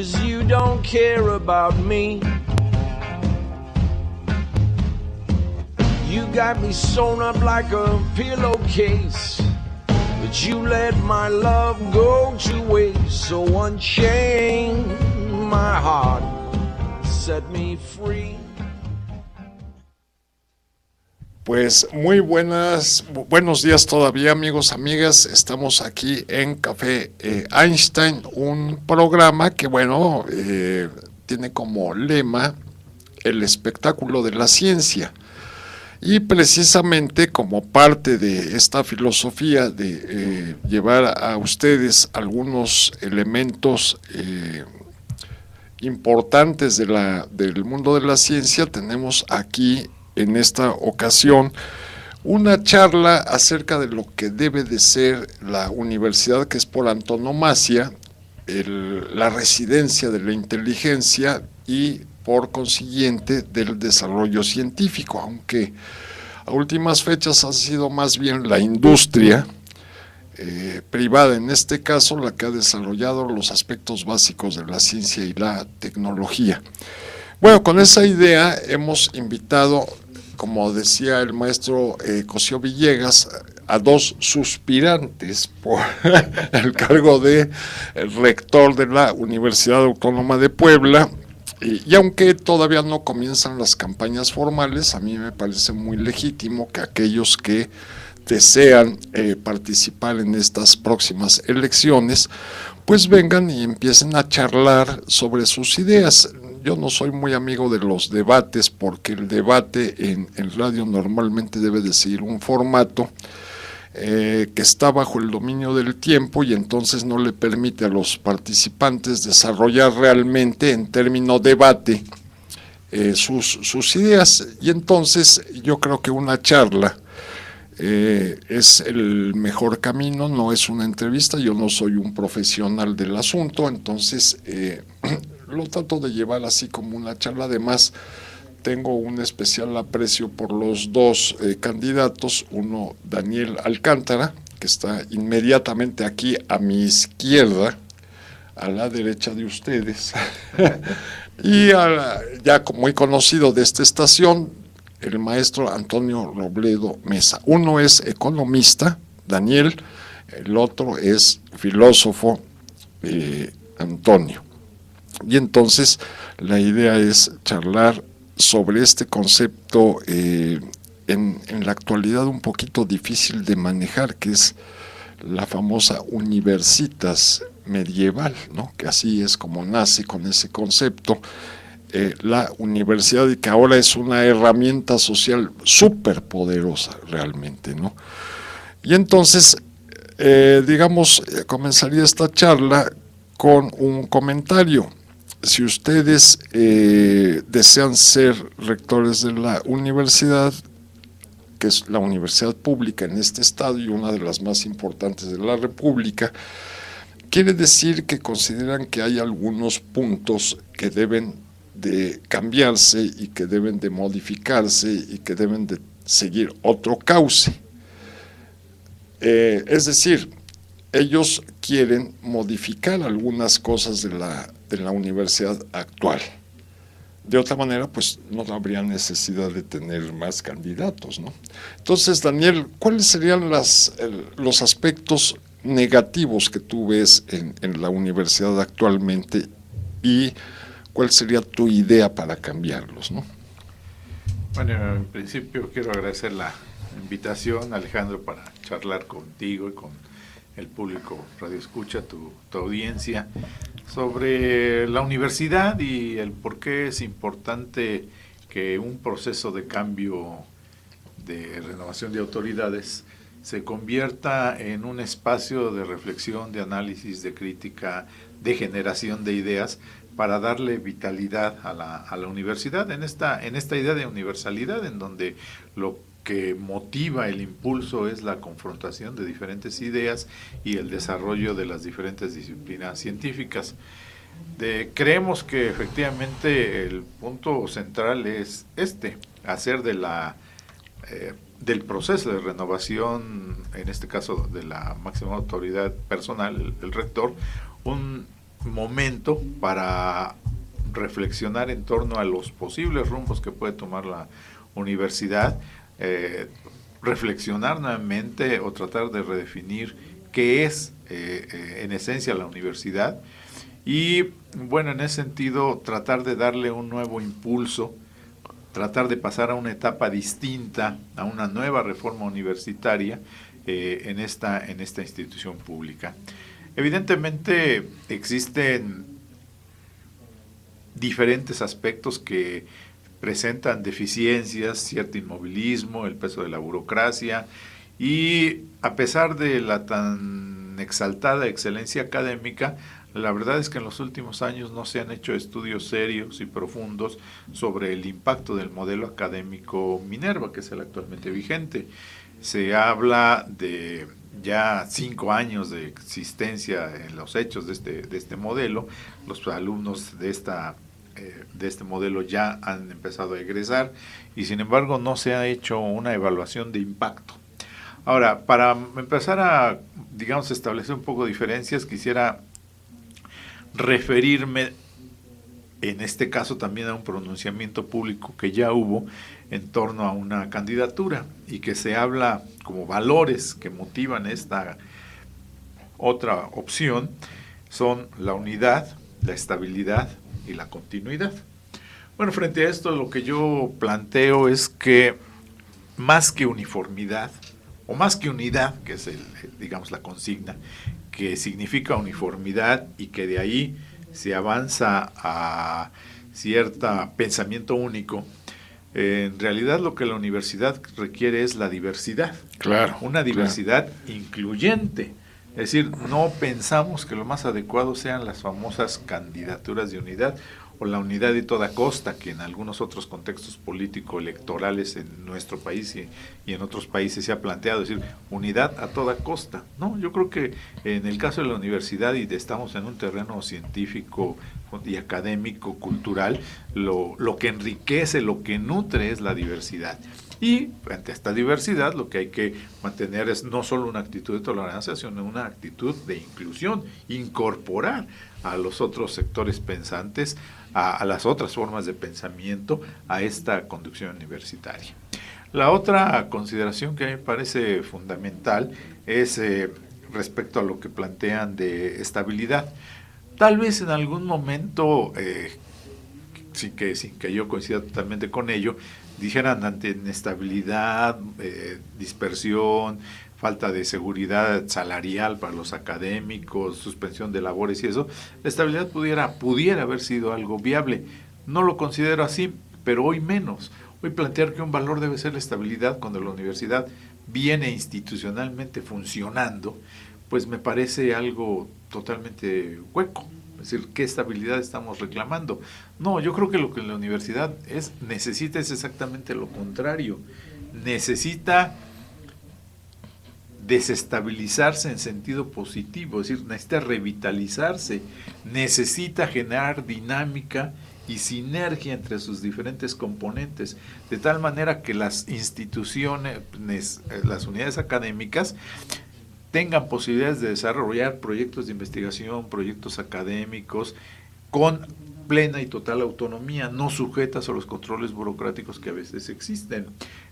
'cause you don't care about me. You got me sewn up like a pillowcase, but you let my love go to waste. So unchain my heart, set me free. Pues muy buenos días todavía, amigos, amigas. Estamos aquí en Café Einstein, un programa que, bueno, tiene como lema el espectáculo de la ciencia. Y precisamente como parte de esta filosofía de llevar a ustedes algunos elementos importantes del mundo de la ciencia, tenemos aquí en esta ocasión una charla acerca de lo que debe de ser la universidad, que es por antonomasia la residencia de la inteligencia y por consiguiente del desarrollo científico, aunque a últimas fechas ha sido más bien la industria privada, en este caso, la que ha desarrollado los aspectos básicos de la ciencia y la tecnología. Bueno, con esa idea hemos invitado, como decía el maestro Cosío Villegas, a dos suspirantes por el cargo de rector de la Universidad Autónoma de Puebla. Y aunque todavía no comienzan las campañas formales, a mí me parece muy legítimo que aquellos que desean participar en estas próximas elecciones, pues vengan y empiecen a charlar sobre sus ideas. Yo no soy muy amigo de los debates, porque el debate en radio normalmente debe de seguir un formato que está bajo el dominio del tiempo y entonces no le permite a los participantes desarrollar realmente en término debate sus ideas. Y entonces yo creo que una charla es el mejor camino, no es una entrevista. Yo no soy un profesional del asunto, entonces lo trato de llevar así como una charla. Además, tengo un especial aprecio por los dos candidatos, uno Daniel Alcántara, que está inmediatamente aquí a mi izquierda, a la derecha de ustedes, y ya muy conocido de esta estación, el maestro Antonio Robledo Mesa. Uno es economista, Daniel, el otro es filósofo, Antonio. Y entonces la idea es charlar sobre este concepto en la actualidad un poquito difícil de manejar, que es la famosa universitas medieval, ¿no? Que así es como nace con ese concepto, la universidad, y que ahora es una herramienta social súper poderosa realmente, ¿no? Y entonces, comenzaría esta charla con un comentario. Si ustedes desean ser rectores de la universidad, que es la universidad pública en este estado y una de las más importantes de la República, quiere decir que consideran que hay algunos puntos que deben de cambiarse y que deben de modificarse y que deben de seguir otro cauce. Es decir, ellos quieren modificar algunas cosas de la universidad actual. De otra manera, pues no habría necesidad de tener más candidatos, ¿no? Entonces, Daniel, ¿cuáles serían los aspectos negativos que tú ves en la universidad actualmente y cuál sería tu idea para cambiarlos, ¿no? Bueno, en principio quiero agradecer la invitación, Alejandro, para charlar contigo y con el público Radio Escucha, tu audiencia, sobre la universidad y el por qué es importante que un proceso de cambio, de renovación de autoridades, se convierta en un espacio de reflexión, de análisis, de crítica, de generación de ideas, para darle vitalidad a la universidad, en esta idea de universalidad, en donde lo que motiva el impulso es la confrontación de diferentes ideas y el desarrollo de las diferentes disciplinas científicas. Creemos que efectivamente el punto central es hacer del proceso de renovación, en este caso de la máxima autoridad personal, el rector, momento para reflexionar en torno a los posibles rumbos que puede tomar la universidad, reflexionar nuevamente o tratar de redefinir qué es en esencia la universidad y, bueno, en ese sentido tratar de darle un nuevo impulso, tratar de pasar a una etapa distinta, a una nueva reforma universitaria en esta institución pública. Evidentemente existen diferentes aspectos que presentan deficiencias, cierto inmovilismo, el peso de la burocracia, y a pesar de la tan exaltada excelencia académica, la verdad es que en los últimos años no se han hecho estudios serios y profundos sobre el impacto del modelo académico Minerva, que es el actualmente vigente. Se habla de ya 5 años de existencia en los hechos de este modelo. Los alumnos de este modelo ya han empezado a egresar y sin embargo no se ha hecho una evaluación de impacto. Ahora, para empezar a, digamos, establecer un poco de diferencias, quisiera referirme en este caso también a un pronunciamiento público que ya hubo en torno a una candidatura y que se habla como valores que motivan esta otra opción son la unidad, la estabilidad y la continuidad. Bueno, frente a esto lo que yo planteo es que más que uniformidad o más que unidad, que es digamos la consigna, que significa uniformidad y que de ahí se avanza a cierto pensamiento único, en realidad lo que la universidad requiere es la diversidad. Claro. Una diversidad incluyente. Es decir, no pensamos que lo más adecuado sean las famosas candidaturas de unidad o la unidad de toda costa, que en algunos otros contextos político-electorales en nuestro país y en otros países se ha planteado, es decir, unidad a toda costa. No, yo creo que en el caso de la universidad, y estamos en un terreno científico y académico, cultural, lo que enriquece, lo que nutre es la diversidad. Y ante esta diversidad lo que hay que mantener es no solo una actitud de tolerancia, sino una actitud de inclusión, incorporar a los otros sectores pensantes, a las otras formas de pensamiento, a esta conducción universitaria. La otra consideración que a mí me parece fundamental es respecto a lo que plantean de estabilidad. Tal vez en algún momento, sin que yo coincida totalmente con ello, dijeran ante inestabilidad, dispersión, falta de seguridad salarial para los académicos, suspensión de labores y eso, la estabilidad pudiera haber sido algo viable. No lo considero así, pero hoy menos. Hoy plantear que un valor debe ser la estabilidad cuando la universidad viene institucionalmente funcionando, pues me parece algo totalmente hueco. Es decir, ¿qué estabilidad estamos reclamando? No, yo creo que lo que la universidad necesita es exactamente lo contrario. Necesita desestabilizarse en sentido positivo, es decir, necesita revitalizarse, necesita generar dinámica y sinergia entre sus diferentes componentes, de tal manera que las instituciones, las unidades académicas, tengan posibilidades de desarrollar proyectos de investigación, proyectos académicos, con plena y total autonomía, no sujetas a los controles burocráticos que a veces existen.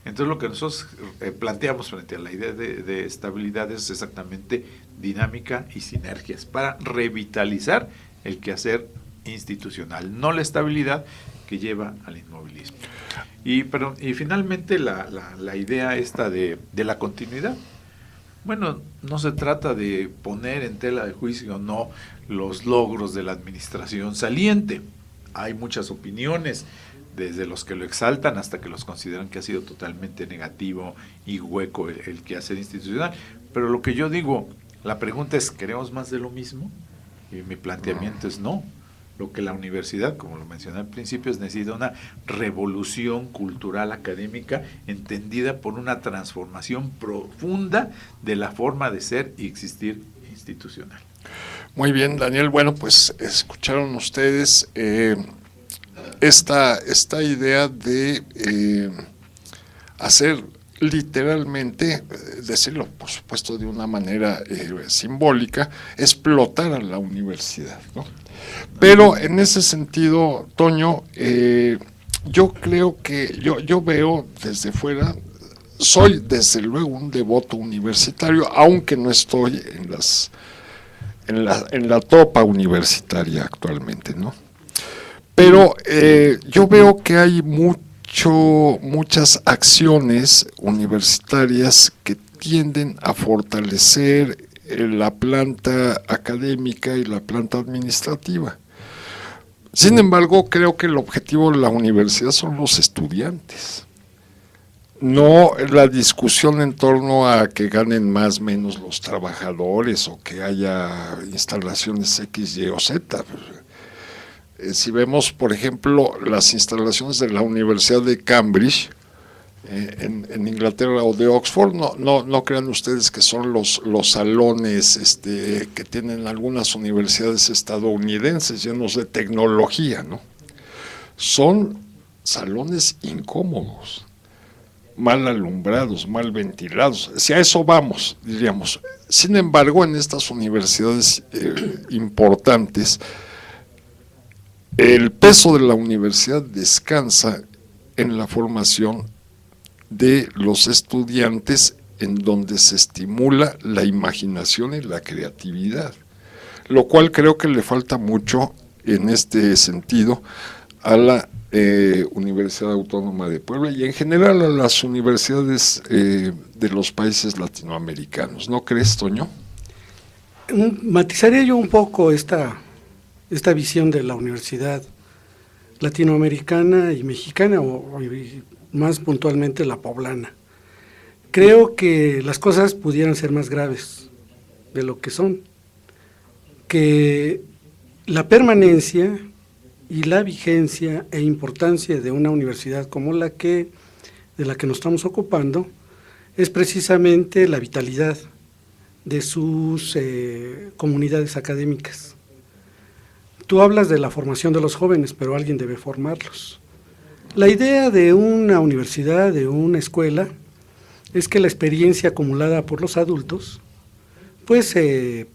Entonces lo que nosotros planteamos frente a la idea de estabilidad es exactamente dinámica y sinergias para revitalizar el quehacer institucional, no la estabilidad que lleva al inmovilismo. Y finalmente la idea esta de la continuidad. Bueno, no se trata de poner en tela de juicio o no los logros de la administración saliente. Hay muchas opiniones, desde los que lo exaltan hasta que los consideran que ha sido totalmente negativo y hueco el quehacer institucional. Pero lo que yo digo, la pregunta es, ¿queremos más de lo mismo? Y mi planteamiento es no. Lo que la universidad, como lo mencioné al principio, necesita una revolución cultural académica entendida por una transformación profunda de la forma de ser y existir institucional. Muy bien, Daniel. Bueno, pues escucharon ustedes esta idea de hacer literalmente, decirlo por supuesto de una manera simbólica, explotar a la universidad, ¿no? Pero en ese sentido, Toño, yo creo que yo veo desde fuera, soy desde luego un devoto universitario, aunque no estoy en la tropa universitaria actualmente, ¿no? Pero yo veo que hay muchas acciones universitarias que tienden a fortalecer la planta académica y la planta administrativa. Sin embargo, creo que el objetivo de la universidad son los estudiantes, no la discusión en torno a que ganen más o menos los trabajadores o que haya instalaciones X, Y o Z. Si vemos, por ejemplo, las instalaciones de la Universidad de Cambridge, en Inglaterra, o de Oxford, no crean ustedes que son los salones que tienen algunas universidades estadounidenses llenos de tecnología, ¿no? Son salones incómodos, mal alumbrados, mal ventilados. Si a eso vamos, diríamos. Sin embargo, en estas universidades importantes, el peso de la universidad descansa en la formación de los estudiantes, en donde se estimula la imaginación y la creatividad, lo cual creo que le falta mucho en este sentido a la Universidad Autónoma de Puebla y en general a las universidades de los países latinoamericanos. ¿No crees, Toño? Matizaría yo un poco esta visión de la universidad latinoamericana y mexicana, o más puntualmente la poblana. Creo que las cosas pudieran ser más graves de lo que son, que la permanencia y la vigencia e importancia de una universidad como de la que nos estamos ocupando es precisamente la vitalidad de sus comunidades académicas. Tú hablas de la formación de los jóvenes, pero alguien debe formarlos. La idea de una universidad, de una escuela, es que la experiencia acumulada por los adultos, pues se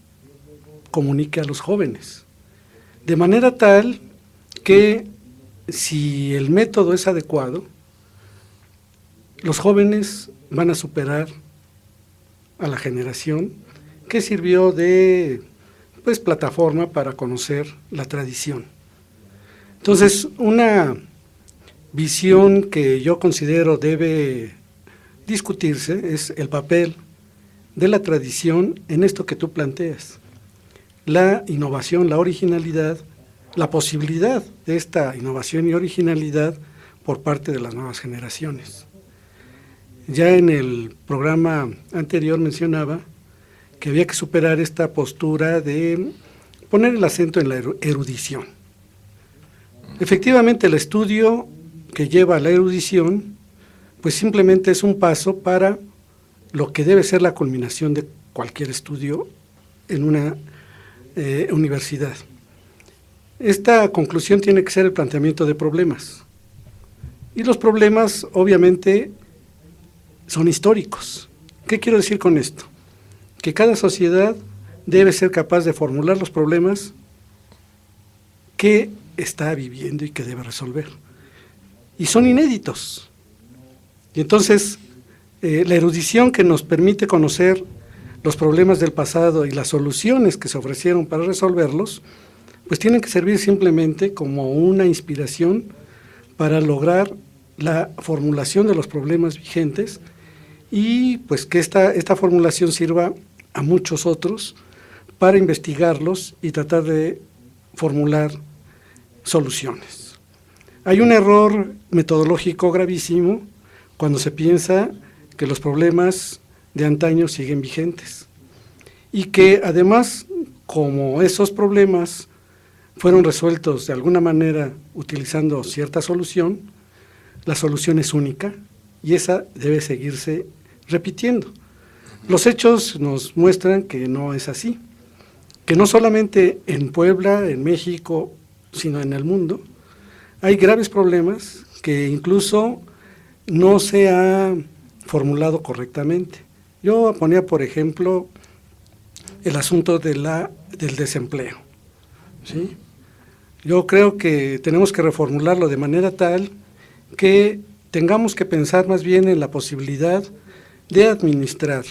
comunique a los jóvenes, de manera tal que si el método es adecuado, los jóvenes van a superar a la generación que sirvió de plataforma para conocer la tradición. Entonces, una visión que yo considero debe discutirse es el papel de la tradición en esto que tú planteas, la innovación, la originalidad, la posibilidad de esta innovación y originalidad por parte de las nuevas generaciones. Ya en el programa anterior mencionaba que había que superar esta postura de poner el acento en la erudición. Efectivamente, el estudio que lleva a la erudición, pues simplemente es un paso para lo que debe ser la culminación de cualquier estudio en una universidad. Esta conclusión tiene que ser el planteamiento de problemas. Y los problemas, obviamente, son históricos. ¿Qué quiero decir con esto? Que cada sociedad debe ser capaz de formular los problemas que está viviendo y que debe resolver. Y son inéditos. Y entonces, la erudición que nos permite conocer los problemas del pasado y las soluciones que se ofrecieron para resolverlos, pues tienen que servir simplemente como una inspiración para lograr la formulación de los problemas vigentes y pues que esta formulación sirva a muchos otros para investigarlos y tratar de formular soluciones. Hay un error metodológico gravísimo cuando se piensa que los problemas de antaño siguen vigentes y que además, como esos problemas fueron resueltos de alguna manera utilizando cierta solución, la solución es única y esa debe seguirse repitiendo. Los hechos nos muestran que no es así, que no solamente en Puebla, en México, sino en el mundo, hay graves problemas que incluso no se ha formulado correctamente. Yo ponía, por ejemplo, el asunto del desempleo, ¿sí? Yo creo que tenemos que reformularlo de manera tal que tengamos que pensar más bien en la posibilidad de administrar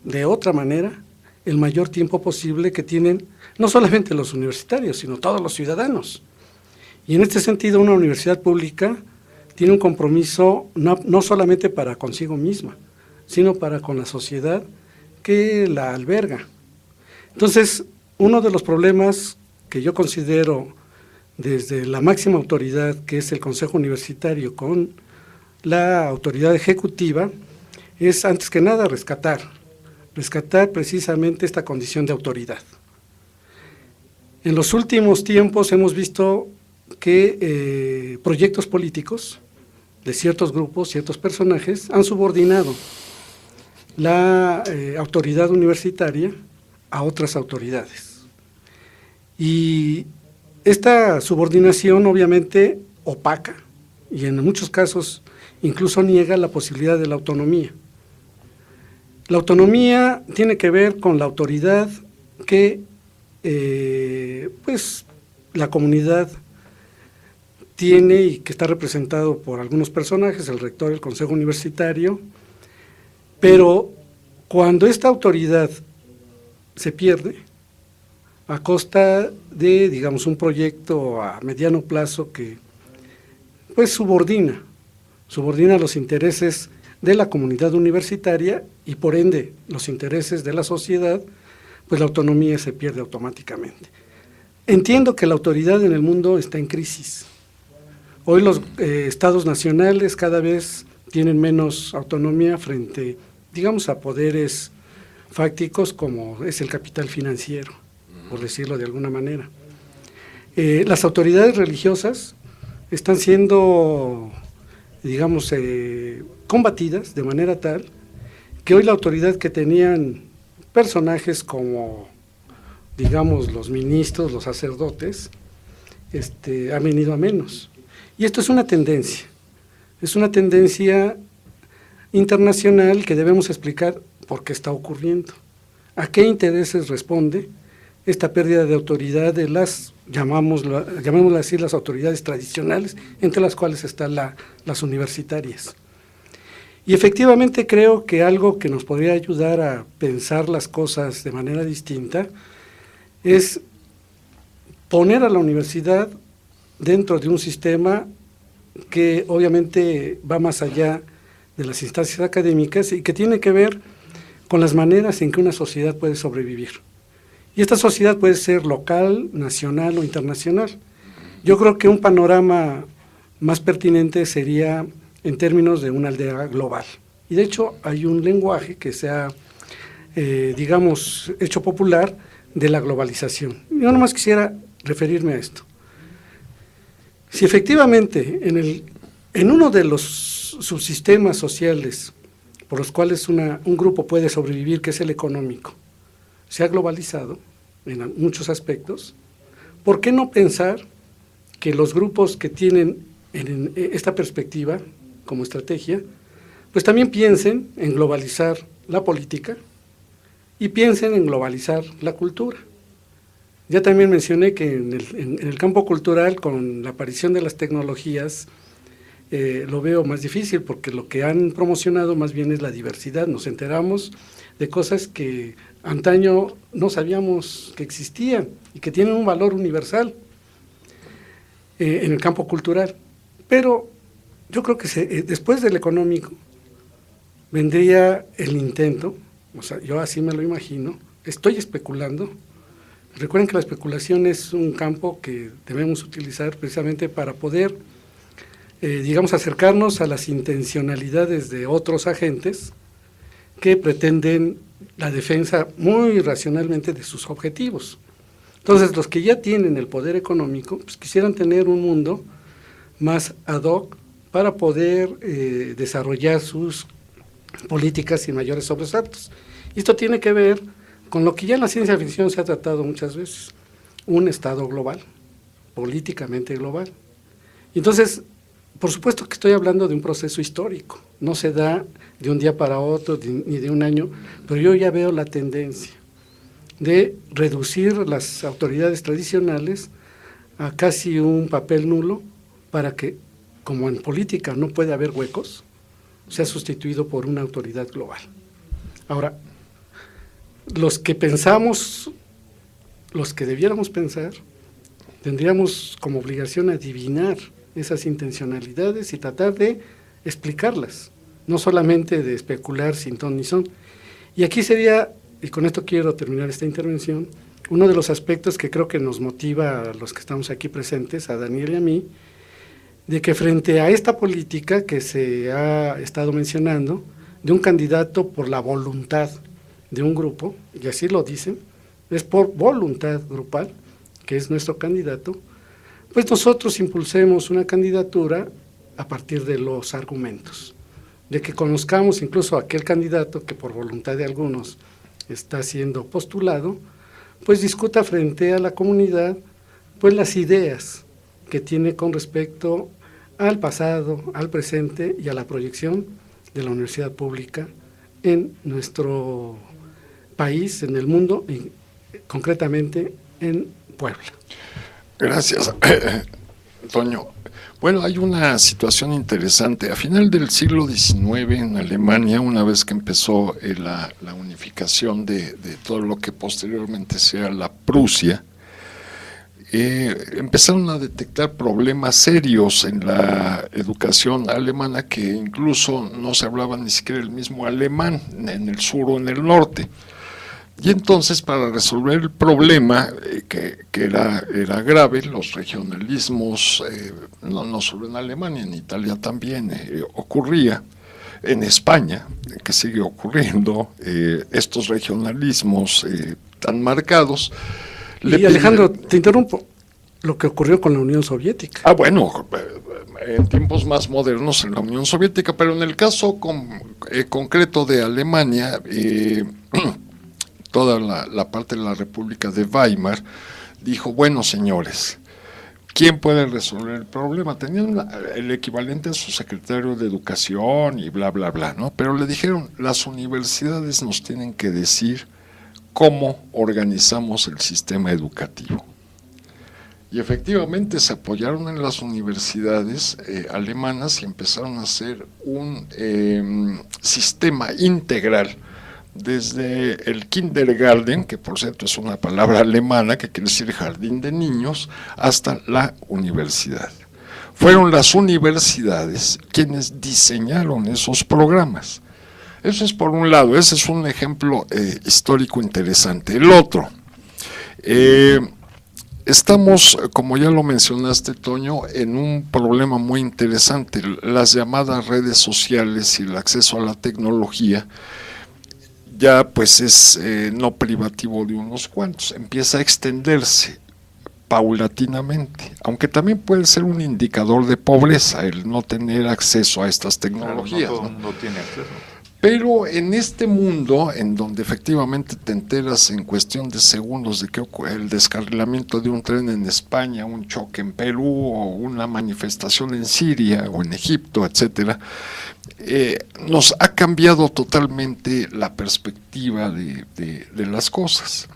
de otra manera el mayor tiempo posible que tienen no solamente los universitarios, sino todos los ciudadanos. Y en este sentido, una universidad pública tiene un compromiso no solamente para consigo misma, sino para con la sociedad que la alberga. Entonces, uno de los problemas que yo considero desde la máxima autoridad, que es el Consejo Universitario, con la autoridad ejecutiva, es antes que nada rescatar precisamente esta condición de autoridad. En los últimos tiempos hemos visto que proyectos políticos de ciertos grupos, ciertos personajes, han subordinado la autoridad universitaria a otras autoridades. Y esta subordinación obviamente opaca y en muchos casos incluso niega la posibilidad de la autonomía. La autonomía tiene que ver con la autoridad que pues la comunidad tiene y que está representado por algunos personajes, el rector, el consejo universitario, pero cuando esta autoridad se pierde a costa de, digamos, un proyecto a mediano plazo que pues subordina los intereses de la comunidad universitaria y por ende los intereses de la sociedad, pues la autonomía se pierde automáticamente. Entiendo que la autoridad en el mundo está en crisis. Hoy los estados nacionales cada vez tienen menos autonomía frente, digamos, a poderes fácticos como es el capital financiero, por decirlo de alguna manera. Las autoridades religiosas están siendo, digamos, combatidas de manera tal que hoy la autoridad que tenían personajes como, digamos, los ministros, los sacerdotes, han venido a menos. Y esto es una tendencia internacional que debemos explicar por qué está ocurriendo, a qué intereses responde esta pérdida de autoridad de las, llamémoslo así, las autoridades tradicionales, entre las cuales están las universitarias. Y efectivamente creo que algo que nos podría ayudar a pensar las cosas de manera distinta es poner a la universidad dentro de un sistema que obviamente va más allá de las instancias académicas y que tiene que ver con las maneras en que una sociedad puede sobrevivir. Y esta sociedad puede ser local, nacional o internacional. Yo creo que un panorama más pertinente sería en términos de una aldea global. Y de hecho hay un lenguaje que se ha, digamos, hecho popular de la globalización. Yo nomás quisiera referirme a esto. Si efectivamente en uno de los subsistemas sociales por los cuales un grupo puede sobrevivir, que es el económico, se ha globalizado en muchos aspectos, ¿por qué no pensar que los grupos que tienen en esta perspectiva como estrategia, pues también piensen en globalizar la política y piensen en globalizar la cultura? Ya también mencioné que en el campo cultural, con la aparición de las tecnologías, lo veo más difícil, porque lo que han promocionado más bien es la diversidad. Nos enteramos de cosas que antaño no sabíamos que existían y que tienen un valor universal en el campo cultural. Pero yo creo que después del económico vendría el intento, o sea, yo así me lo imagino, estoy especulando. Recuerden que la especulación es un campo que debemos utilizar precisamente para poder, digamos, acercarnos a las intencionalidades de otros agentes que pretenden la defensa muy racionalmente de sus objetivos. Entonces, los que ya tienen el poder económico, pues quisieran tener un mundo más ad hoc para poder desarrollar sus políticas sin mayores sobresaltos. Y esto tiene que ver con lo que ya en la ciencia ficción se ha tratado muchas veces, un Estado global, políticamente global. Entonces, por supuesto que estoy hablando de un proceso histórico, no se da de un día para otro ni de un año, pero yo ya veo la tendencia de reducir las autoridades tradicionales a casi un papel nulo para que, como en política no puede haber huecos, sea sustituido por una autoridad global. Ahora, los que pensamos, los que debiéramos pensar, tendríamos como obligación adivinar esas intencionalidades y tratar de explicarlas, no solamente de especular sin ton ni son. Y aquí sería, y con esto quiero terminar esta intervención, uno de los aspectos que creo que nos motiva a los que estamos aquí presentes, a Daniel y a mí, de que frente a esta política que se ha estado mencionando, de un candidato por la voluntad de un grupo, y así lo dicen, es por voluntad grupal, que es nuestro candidato, pues nosotros impulsemos una candidatura a partir de los argumentos, de que conozcamos incluso a aquel candidato que por voluntad de algunos está siendo postulado, pues discuta frente a la comunidad pues las ideas que tiene con respecto al pasado, al presente y a la proyección de la universidad pública en nuestro país, en el mundo y concretamente en Puebla. Gracias, Toño. Bueno, hay una situación interesante. A final del siglo XIX en Alemania, una vez que empezó la unificación de todo lo que posteriormente sea la Prusia, empezaron a detectar problemas serios en la educación alemana, que incluso no se hablaba ni siquiera el mismo alemán en el sur o en el norte. Y entonces, para resolver el problema, que era grave, los regionalismos, no solo en Alemania, en Italia también ocurría, en España, que sigue ocurriendo, estos regionalismos tan marcados. Y Alejandro, te interrumpo, lo que ocurrió con la Unión Soviética. Bueno, en tiempos más modernos en la Unión Soviética, pero en el caso concreto de Alemania, toda la parte de la República de Weimar dijo, bueno, señores, ¿quién puede resolver el problema? Tenían el equivalente a su secretario de Educación y bla, bla, bla, ¿no? Pero le dijeron, las universidades nos tienen que decir cómo organizamos el sistema educativo. Y efectivamente se apoyaron en las universidades alemanas y empezaron a hacer un sistema integral, desde el kindergarten, que por cierto es una palabra alemana que quiere decir jardín de niños, hasta la universidad. Fueron las universidades quienes diseñaron esos programas. Eso es por un lado, ese es un ejemplo histórico interesante. El otro, estamos, como ya lo mencionaste, Toño, en un problema muy interesante, las llamadas redes sociales y el acceso a la tecnología. Ya pues es no privativo de unos cuantos, empieza a extenderse paulatinamente, aunque también puede ser un indicador de pobreza el no tener acceso a estas tecnologías. Claro, no todo el mundo tiene acceso. Pero en este mundo, en donde efectivamente te enteras en cuestión de segundos de que el descarrilamiento de un tren en España, un choque en Perú o una manifestación en Siria o en Egipto, etcétera, nos ha cambiado totalmente la perspectiva de las cosas.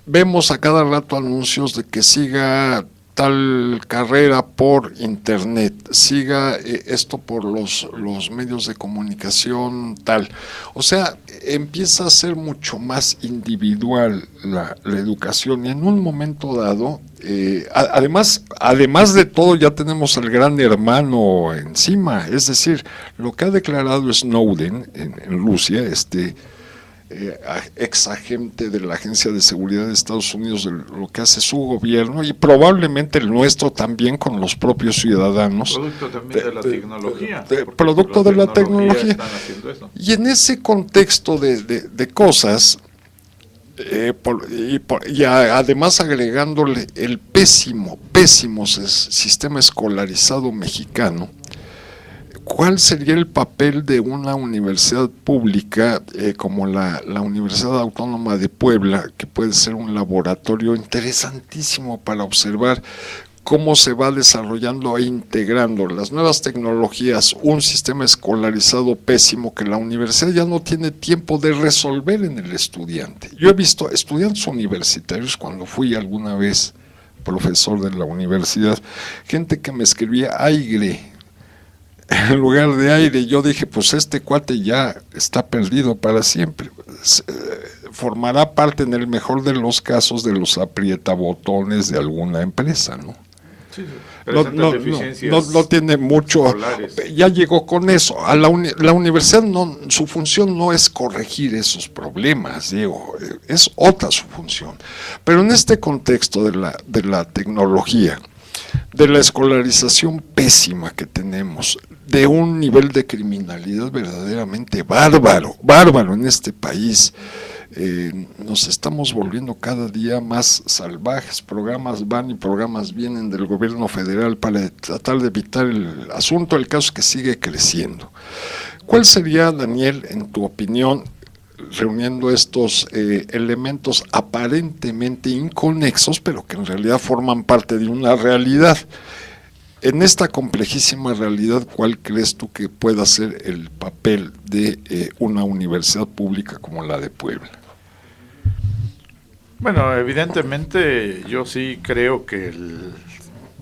Vemos a cada rato anuncios de que siga tal carrera por internet, siga esto por los medios de comunicación tal. O sea, empieza a ser mucho más individual la educación, y en un momento dado, además de todo, ya tenemos al gran hermano encima. Es decir, lo que ha declarado Snowden en Rusia, ex agente de la Agencia de Seguridad de Estados Unidos, de lo que hace su gobierno y probablemente el nuestro también con los propios ciudadanos. Producto también de la tecnología. Producto de la tecnología. Están haciendo eso. Y en ese contexto de cosas, y además agregándole el pésimo sistema escolarizado mexicano, ¿cuál sería el papel de una universidad pública como la Universidad Autónoma de Puebla, que puede ser un laboratorio interesantísimo para observar cómo se va desarrollando e integrando las nuevas tecnologías, un sistema escolarizado pésimo que la universidad ya no tiene tiempo de resolver en el estudiante. Yo he visto estudiantes universitarios cuando fui alguna vez profesor de la universidad, gente que me escribía aire en lugar de aire. Yo dije, pues este cuate ya está perdido para siempre. Formará parte en el mejor de los casos de los aprietabotones de alguna empresa, ¿no? Sí, no tiene mucho, escolares. Ya llegó con eso. La universidad su función no es corregir esos problemas, Diego, es otra su función. Pero en este contexto de la tecnología, de la escolarización pésima que tenemos, de un nivel de criminalidad verdaderamente bárbaro en este país, nos estamos volviendo cada día más salvajes. Programas van y programas vienen del gobierno federal para tratar de evitar el asunto. El caso es que sigue creciendo. ¿Cuál sería, Daniel, en tu opinión, reuniendo estos elementos aparentemente inconexos, pero que en realidad forman parte de una realidad? En esta complejísima realidad, ¿cuál crees tú que pueda ser el papel de una universidad pública como la de Puebla? Bueno, evidentemente yo sí creo que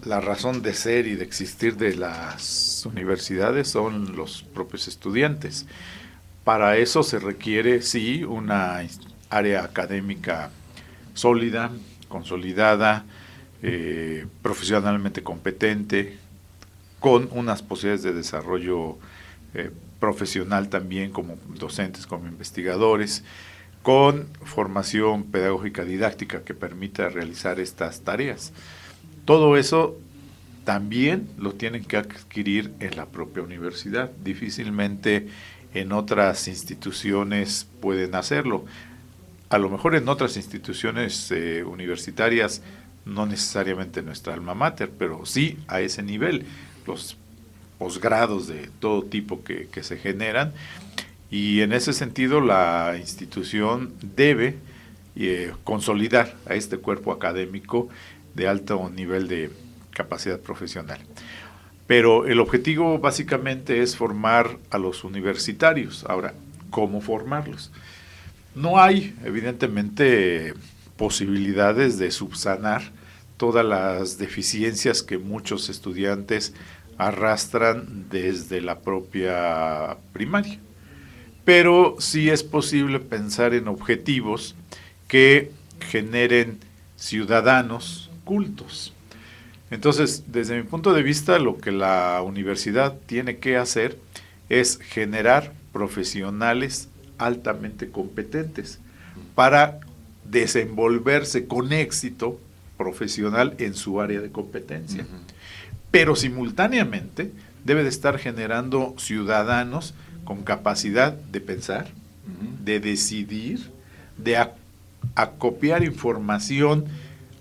la razón de ser y de existir de las universidades son los propios estudiantes. Para eso se requiere, sí, una área académica sólida, consolidada, profesionalmente competente, con unas posibilidades de desarrollo profesional también como docentes, como investigadores, con formación pedagógica didáctica que permita realizar estas tareas. Todo eso también lo tienen que adquirir en la propia universidad. Difícilmente en otras instituciones pueden hacerlo. A lo mejor en otras instituciones universitarias, no necesariamente nuestra alma mater, pero sí a ese nivel, los posgrados de todo tipo que se generan, y en ese sentido la institución debe consolidar a este cuerpo académico de alto nivel de capacidad profesional. Pero el objetivo básicamente es formar a los universitarios. Ahora, ¿cómo formarlos? No hay, evidentemente, posibilidades de subsanar todas las deficiencias que muchos estudiantes arrastran desde la propia primaria. Pero sí es posible pensar en objetivos que generen ciudadanos cultos. Entonces, desde mi punto de vista, lo que la universidad tiene que hacer es generar profesionales altamente competentes para desenvolverse con éxito profesional en su área de competencia. Pero simultáneamente debe de estar generando ciudadanos con capacidad de pensar, de decidir, de acopiar información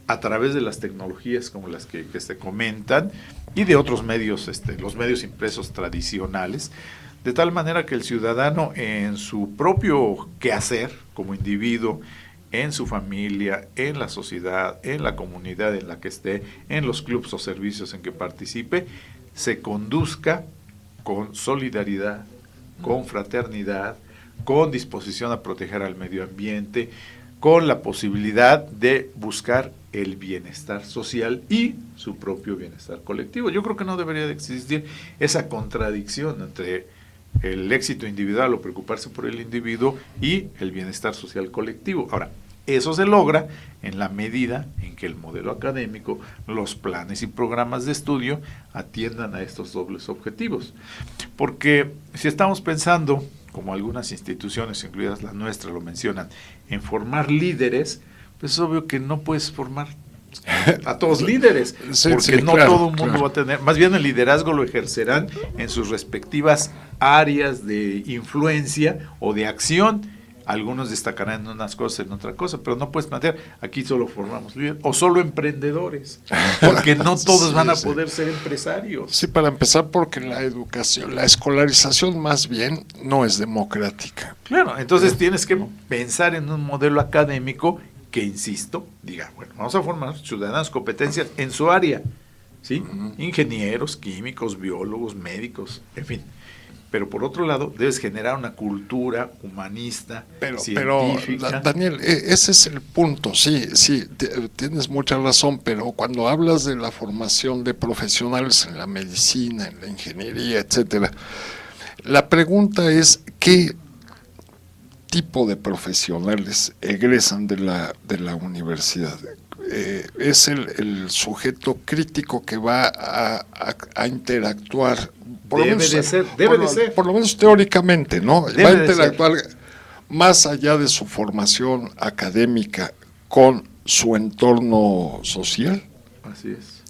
a través de las tecnologías como las que se comentan y de otros medios, los medios impresos tradicionales, de tal manera que el ciudadano en su propio quehacer como individuo, en su familia, en la sociedad, en la comunidad en la que esté, en los clubes o servicios en que participe, se conduzca con solidaridad, con fraternidad, con disposición a proteger al medio ambiente, con la posibilidad de buscar el bienestar social y su propio bienestar colectivo. Yo creo que no debería de existir esa contradicción entre el éxito individual o preocuparse por el individuo y el bienestar social colectivo. Ahora, eso se logra en la medida en que el modelo académico, los planes y programas de estudio atiendan a estos dobles objetivos. Porque si estamos pensando, como algunas instituciones, incluidas la nuestra, lo mencionan, en formar líderes, pues es obvio que no puedes formar a todos líderes, porque no todo el mundo va a tener, más bien el liderazgo lo ejercerán en sus respectivas áreas de influencia o de acción. Algunos destacarán en unas cosas, en otra cosa, pero no puedes plantear, aquí solo formamos líderes, o solo emprendedores, porque no todos van a poder ser empresarios. Sí, para empezar, porque la educación, la escolarización más bien no es democrática. Claro, entonces tienes que pensar en un modelo académico que, insisto, diga, bueno, vamos a formar ciudadanos competencias en su área, ¿sí? Ingenieros, químicos, biólogos, médicos, en fin. Pero por otro lado, debes generar una cultura humanista, científica. Daniel, ese es el punto, sí, tienes mucha razón, pero cuando hablas de la formación de profesionales en la medicina, en la ingeniería, etcétera, la pregunta es ¿qué tipo de profesionales egresan de la universidad? Es el sujeto crítico que va a interactuar. Debe de ser. Por lo menos teóricamente, ¿no? Va a interactuar más allá de su formación académica con su entorno social. Así es.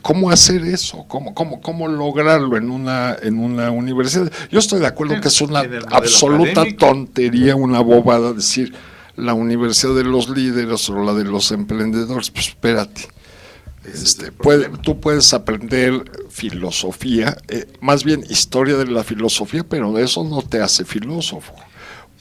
¿Cómo hacer eso? ¿Cómo lograrlo en una universidad? Yo estoy de acuerdo que es una absoluta tontería, una bobada decir la universidad de los líderes o la de los emprendedores. Pues espérate. Tú puedes aprender filosofía, más bien historia de la filosofía, pero eso no te hace filósofo.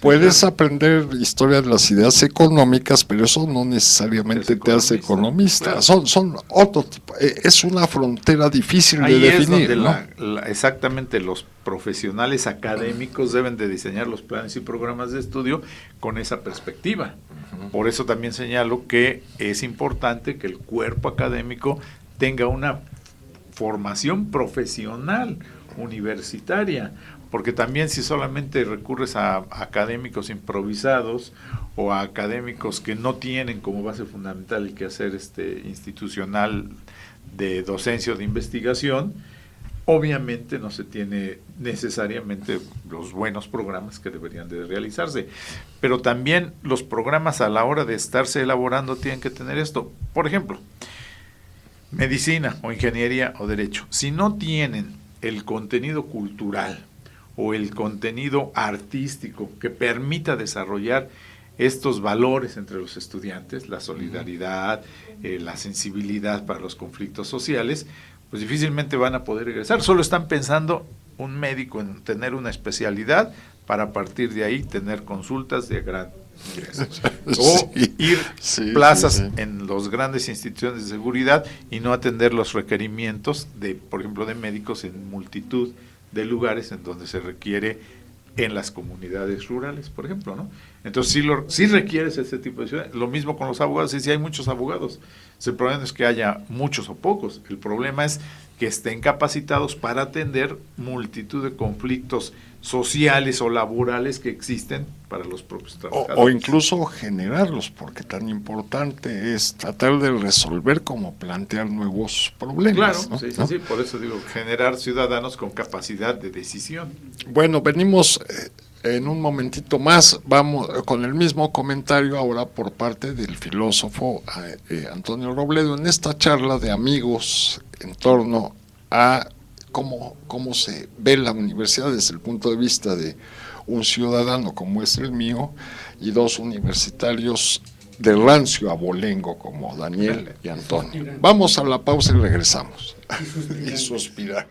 Puedes aprender historia de las ideas económicas, pero eso no necesariamente te hace economista. Claro. Son otro tipo. Es una frontera difícil de definir. ¿No? Exactamente, los profesionales académicos deben de diseñar los planes y programas de estudio con esa perspectiva. Por eso también señalo que es importante que el cuerpo académico tenga una formación profesional universitaria, porque también si solamente recurres a académicos improvisados o a académicos que no tienen como base fundamental el quehacer institucional de docencia o de investigación, obviamente no se tiene necesariamente los buenos programas que deberían de realizarse. Pero también los programas a la hora de estarse elaborando tienen que tener esto. Por ejemplo, medicina o ingeniería o derecho. Si no tienen el contenido cultural o el contenido artístico que permita desarrollar estos valores entre los estudiantes, la solidaridad, la sensibilidad para los conflictos sociales, pues difícilmente van a poder egresar. Solo están pensando un médico en tener una especialidad para a partir de ahí tener consultas de gran ingreso. O plazas en las grandes instituciones de seguridad y no atender los requerimientos de, por ejemplo, de médicos en multitud de lugares en donde se requiere en las comunidades rurales, por ejemplo, ¿no? Entonces sí requieres ese tipo de ciudad. Lo mismo con los abogados, sí hay muchos abogados. El problema no es que haya muchos o pocos, el problema es que estén capacitados para atender multitud de conflictos sociales o laborales que existen para los propios trabajadores. O incluso generarlos, porque tan importante es tratar de resolver como plantear nuevos problemas. Claro, ¿no? Sí, por eso digo, generar ciudadanos con capacidad de decisión. Bueno, venimos en un momentito más, vamos con el mismo comentario ahora por parte del filósofo Antonio Robledo, en esta charla de amigos en torno a cómo se ve la universidad desde el punto de vista de un ciudadano como es el mío y dos universitarios de rancio abolengo como Daniel y Antonio. Vamos a la pausa y regresamos. Y suspirar.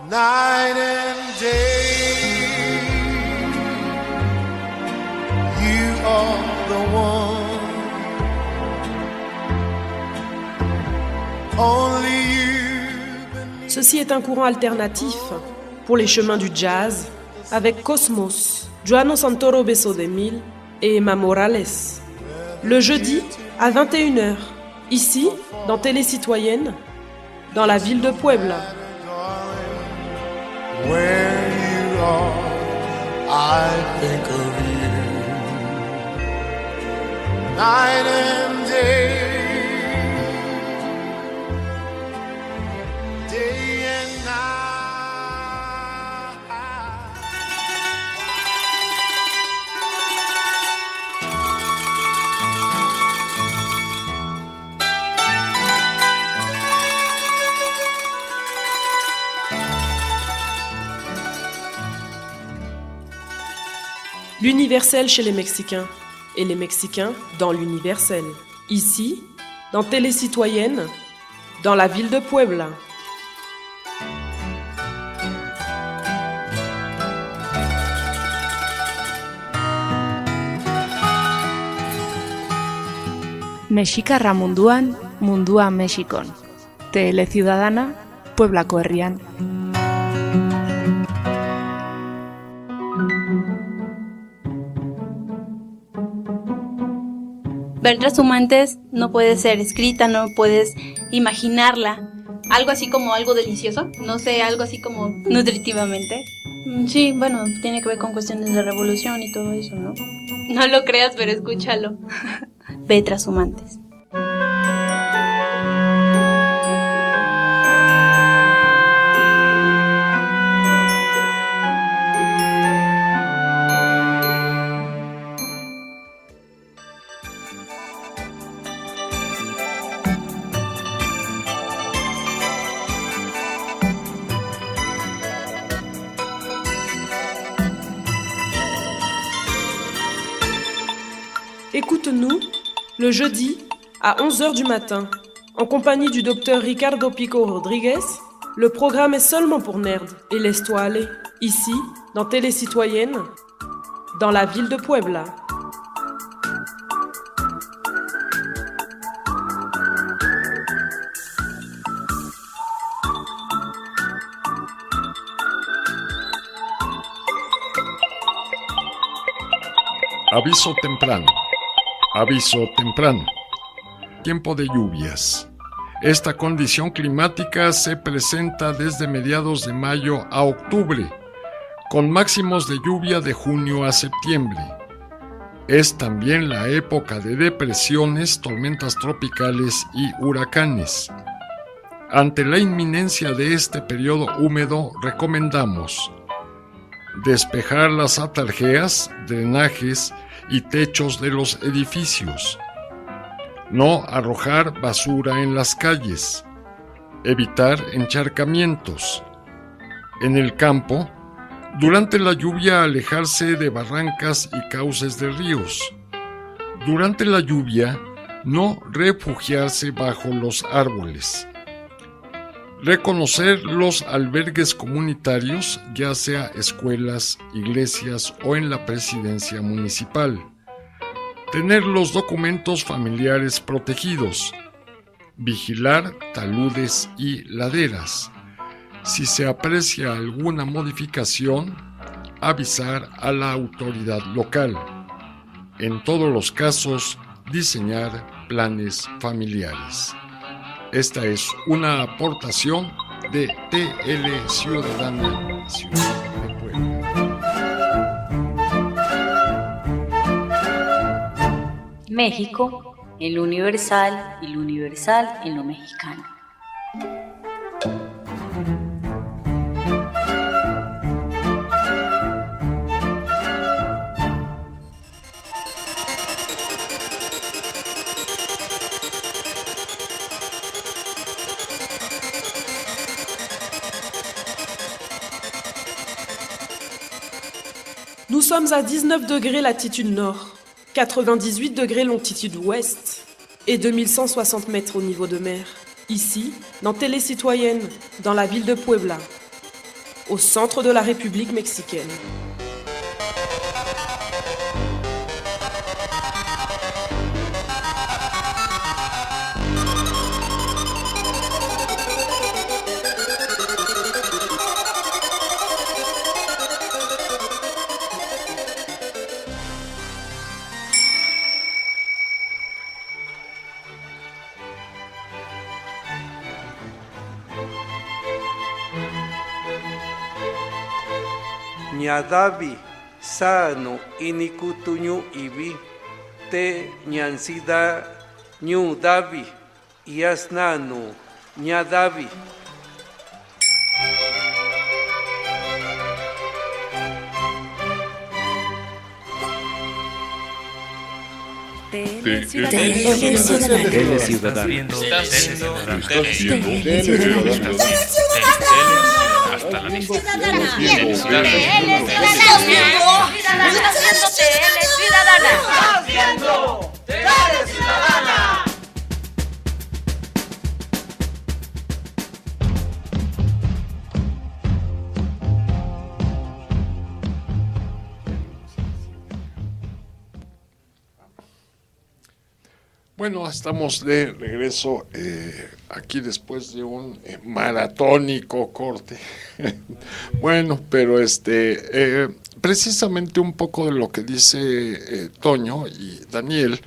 Night and day, you are the one. Only you. Ceci est un courant alternatif pour les chemins du jazz avec Cosmos, Joano Santoro Beso de Mil et Emma Morales. Le jeudi à 21h, ici, dans Télé Citoyenne, dans la ville de Puebla. Where you are, I think of you. Night and day, day and night. L'universel chez les Mexicains, et les Mexicains dans l'universel. Ici, dans Télé Citoyenne, dans la ville de Puebla. Mexikarra munduan Mundua Mexikon. TL Ciudadana, Pueblako herrian. Ver trashumantes no puede ser escrita, no puedes imaginarla. Algo así como algo delicioso, no sé, algo así como nutritivamente. Sí, bueno, tiene que ver con cuestiones de revolución y todo eso, ¿no? No lo creas, pero escúchalo. Ve trashumantes. Écoute-nous le jeudi à 11h du matin, en compagnie du docteur Ricardo Pico Rodriguez. Le programme est seulement pour nerds et laisse-toi aller, ici, dans Télé Citoyenne, dans la ville de Puebla. Aviso temprano. Aviso temprano. Tiempo de lluvias. Esta condición climática se presenta desde mediados de mayo a octubre, con máximos de lluvia de junio a septiembre. Es también la época de depresiones, tormentas tropicales y huracanes. Ante la inminencia de este periodo húmedo, recomendamos despejar las atarjeas, drenajes y techos de los edificios. No arrojar basura en las calles. Evitar encharcamientos. En el campo, durante la lluvia alejarse de barrancas y cauces de ríos. Durante la lluvia, no refugiarse bajo los árboles. Reconocer los albergues comunitarios, ya sea escuelas, iglesias o en la presidencia municipal. Tener los documentos familiares protegidos. Vigilar taludes y laderas. Si se aprecia alguna modificación, avisar a la autoridad local. En todos los casos, diseñar planes familiares. Esta es una aportación de TL Ciudadana, Ciudad de Puebla. México en lo universal y lo universal en lo mexicano. Nous sommes à 19 degrés latitude nord, 98 degrés longitude ouest et 2160 mètres au niveau de mer. Ici, dans Télé Citoyenne, dans la ville de Puebla, au centre de la République mexicaine. Ñadavi, sano, inikutuñu ibi, te ñansida, ñu davi, yasnanu, ñadavi. Tele Ciudadana. Hasta la vista. Tele Ciudadana. Bueno, estamos de regreso aquí después de un maratónico corte. Bueno, pero precisamente un poco de lo que dice Toño y Daniel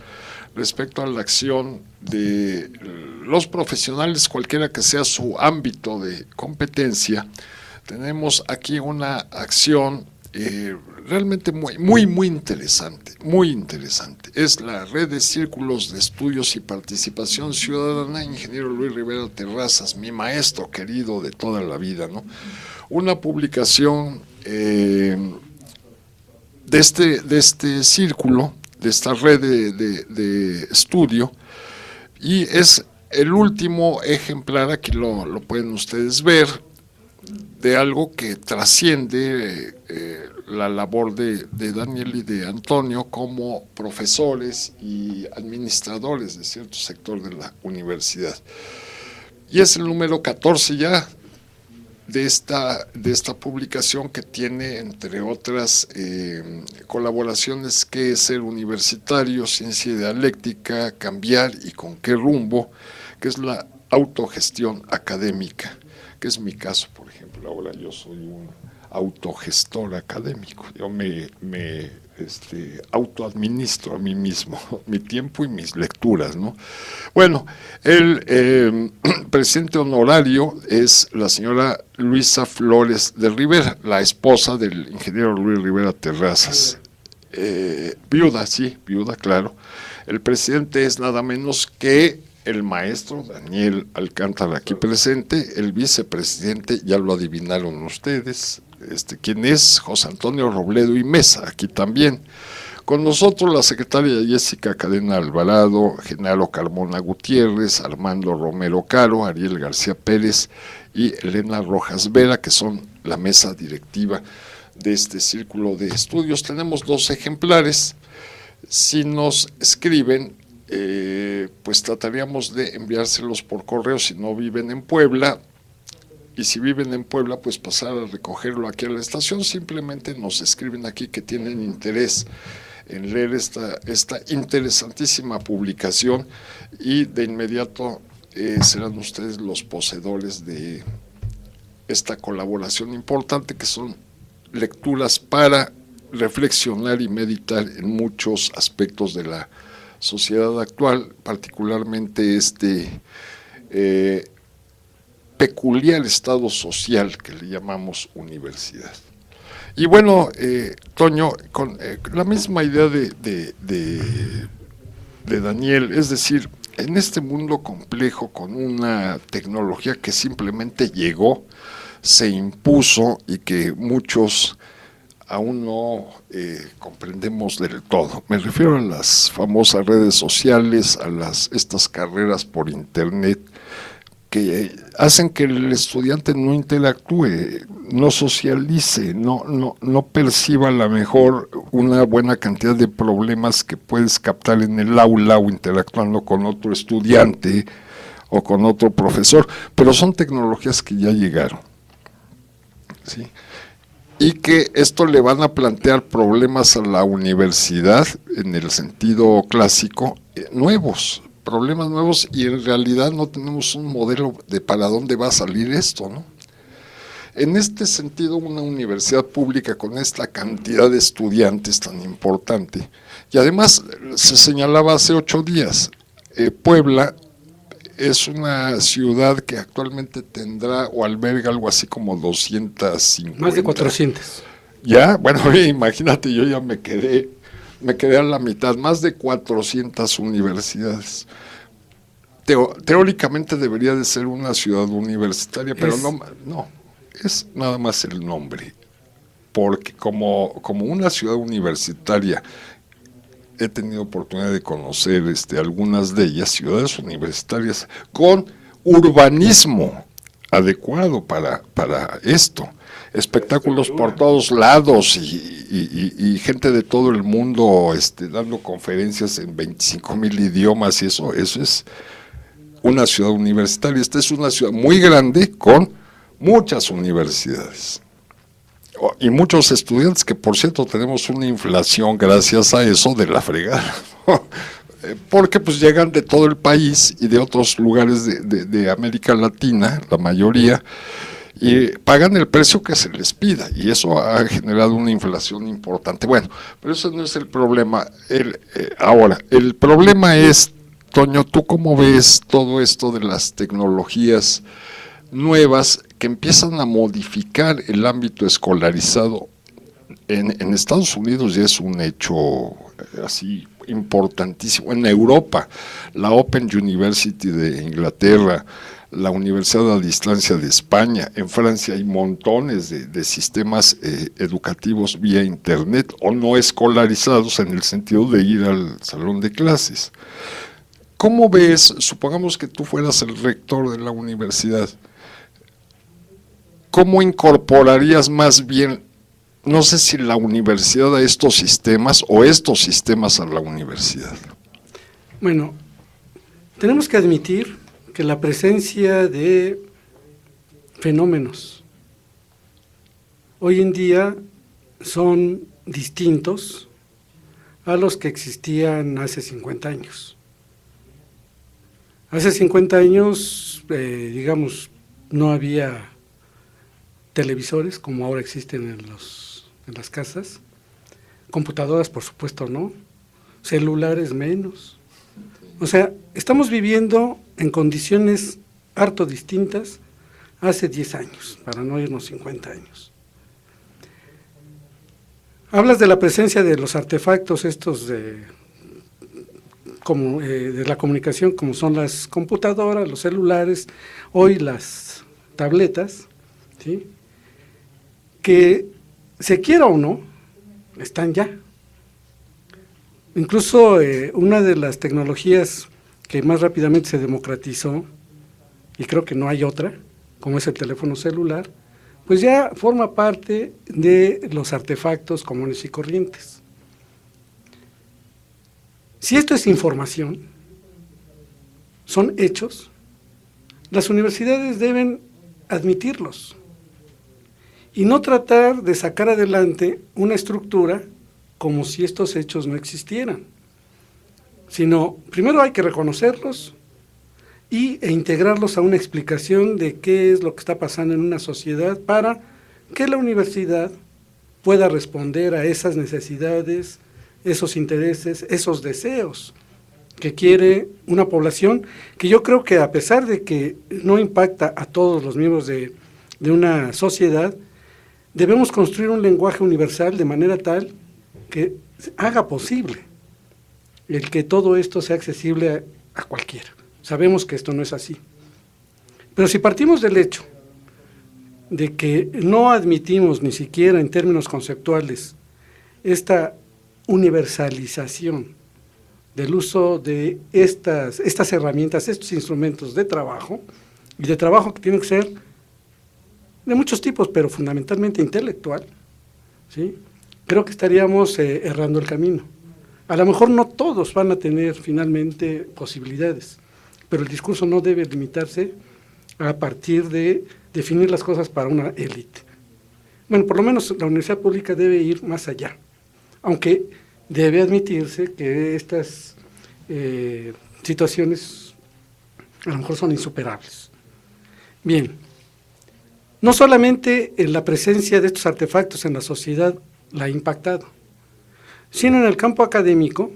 respecto a la acción de los profesionales, cualquiera que sea su ámbito de competencia. Tenemos aquí una acción realmente muy interesante, muy interesante. Es la Red de Círculos de Estudios y Participación Ciudadana, ingeniero Luis Rivera Terrazas, mi maestro querido de toda la vida, ¿no? Una publicación de este círculo, de esta red de estudio, y es el último ejemplar, aquí lo pueden ustedes ver, de algo que trasciende la labor de Daniel y de Antonio como profesores y administradores de cierto sector de la universidad. Y es el número 14 ya de esta publicación, que tiene, entre otras colaboraciones, qué es ser universitario, ciencia y dialéctica, cambiar y con qué rumbo, que es la autogestión académica, que es mi caso, por ejemplo. Ahora yo soy un autogestor académico, yo me autoadministro a mí mismo, mi tiempo y mis lecturas, ¿no? Bueno, el presidente honorario es la señora Luisa Flores de Rivera, la esposa del ingeniero Luis Rivera Terrazas, viuda, claro. El presidente es nada menos que el maestro Daniel Alcántara, aquí presente. El vicepresidente, ya lo adivinaron ustedes, quien es José Antonio Robledo y Mesa, aquí también. Con nosotros la secretaria Jessica Cadena Alvarado, Genaro Carmona Gutiérrez, Armando Romero Caro, Ariel García Pérez y Elena Rojas Vera, que son la mesa directiva de este círculo de estudios. Tenemos 2 ejemplares. Si nos escriben, pues trataríamos de enviárselos por correo si no viven en Puebla, y si viven en Puebla, pues pasar a recogerlo aquí a la estación. Simplemente nos escriben aquí que tienen interés en leer esta interesantísima publicación, y de inmediato serán ustedes los poseedores de esta colaboración importante, que son lecturas para reflexionar y meditar en muchos aspectos de la sociedad actual, particularmente peculiar estado social que le llamamos universidad. Y bueno, Toño, con la misma idea de Daniel, es decir, en este mundo complejo, con una tecnología que simplemente llegó, se impuso y que muchos aún no comprendemos del todo. Me refiero a las famosas redes sociales, a estas carreras por internet, que hacen que el estudiante no interactúe, no socialice, no perciba a lo mejor una buena cantidad de problemas que puedes captar en el aula o interactuando con otro estudiante o con otro profesor, pero son tecnologías que ya llegaron, ¿sí? Y que esto le van a plantear problemas a la universidad en el sentido clásico, problemas nuevos, y en realidad no tenemos un modelo de para dónde va a salir esto, ¿no? En este sentido, una universidad pública con esta cantidad de estudiantes tan importante, y además se señalaba hace 8 días, Puebla es una ciudad que actualmente tendrá o alberga algo así como 250. Más de 400. Ya, bueno, imagínate, yo ya me quedé a la mitad, más de 400 universidades. Teóricamente debería de ser una ciudad universitaria, pero no, es nada más el nombre, porque como una ciudad universitaria, he tenido oportunidad de conocer algunas de ellas, ciudades universitarias con urbanismo adecuado para esto, espectáculos por todos lados y gente de todo el mundo dando conferencias en 25,000 idiomas, y eso es una ciudad universitaria. Esta es una ciudad muy grande con muchas universidades y muchos estudiantes, que por cierto tenemos una inflación gracias a eso de la fregada. porque pues llegan de todo el país y de otros lugares de América Latina, la mayoría, y pagan el precio que se les pida, y eso ha generado una inflación importante. Bueno, pero eso no es el problema. Ahora, el problema es, Toño, ¿tú cómo ves todo esto de las tecnologías nuevas que empiezan a modificar el ámbito escolarizado? En Estados Unidos ya es un hecho así importantísimo. En Europa, la Open University de Inglaterra, la Universidad a Distancia de España, en Francia hay montones de sistemas educativos vía internet o no escolarizados en el sentido de ir al salón de clases. ¿Cómo ves, supongamos que tú fueras el rector de la universidad, cómo incorporarías más bien, no sé si la universidad a estos sistemas o estos sistemas a la universidad? Bueno, tenemos que admitir que la presencia de fenómenos hoy en día son distintos a los que existían hace 50 años. Hace 50 años, digamos, no había televisores como ahora existen en las casas, computadoras por supuesto no, celulares menos. O sea, estamos viviendo en condiciones harto distintas hace 10 años, para no irnos 50 años. Hablas de la presencia de los artefactos estos de la comunicación, como son las computadoras, los celulares, hoy las tabletas, ¿sí? Que se quiera o no, están ya. Incluso una de las tecnologías que más rápidamente se democratizó, y creo que no hay otra, como es el teléfono celular, pues ya forma parte de los artefactos comunes y corrientes. Si esto es información, son hechos, las universidades deben admitirlos y no tratar de sacar adelante una estructura como si estos hechos no existieran, sino primero hay que reconocerlos e integrarlos a una explicación de qué es lo que está pasando en una sociedad para que la universidad pueda responder a esas necesidades, esos intereses, esos deseos que quiere una población que yo creo que a pesar de que no impacta a todos los miembros de una sociedad, debemos construir un lenguaje universal de manera tal que haga posible el que todo esto sea accesible a cualquiera. Sabemos que esto no es así. Pero si partimos del hecho de que no admitimos ni siquiera en términos conceptuales esta universalización del uso de estas herramientas, estos instrumentos de trabajo, y de trabajo que tiene que ser de muchos tipos, pero fundamentalmente intelectual, ¿sí? Creo que estaríamos errando el camino. A lo mejor no todos van a tener finalmente posibilidades, pero el discurso no debe limitarse a partir de definir las cosas para una élite. Bueno, por lo menos la universidad pública debe ir más allá, aunque debe admitirse que estas situaciones a lo mejor son insuperables. Bien, no solamente en la presencia de estos artefactos en la sociedad la ha impactado, sino en el campo académico,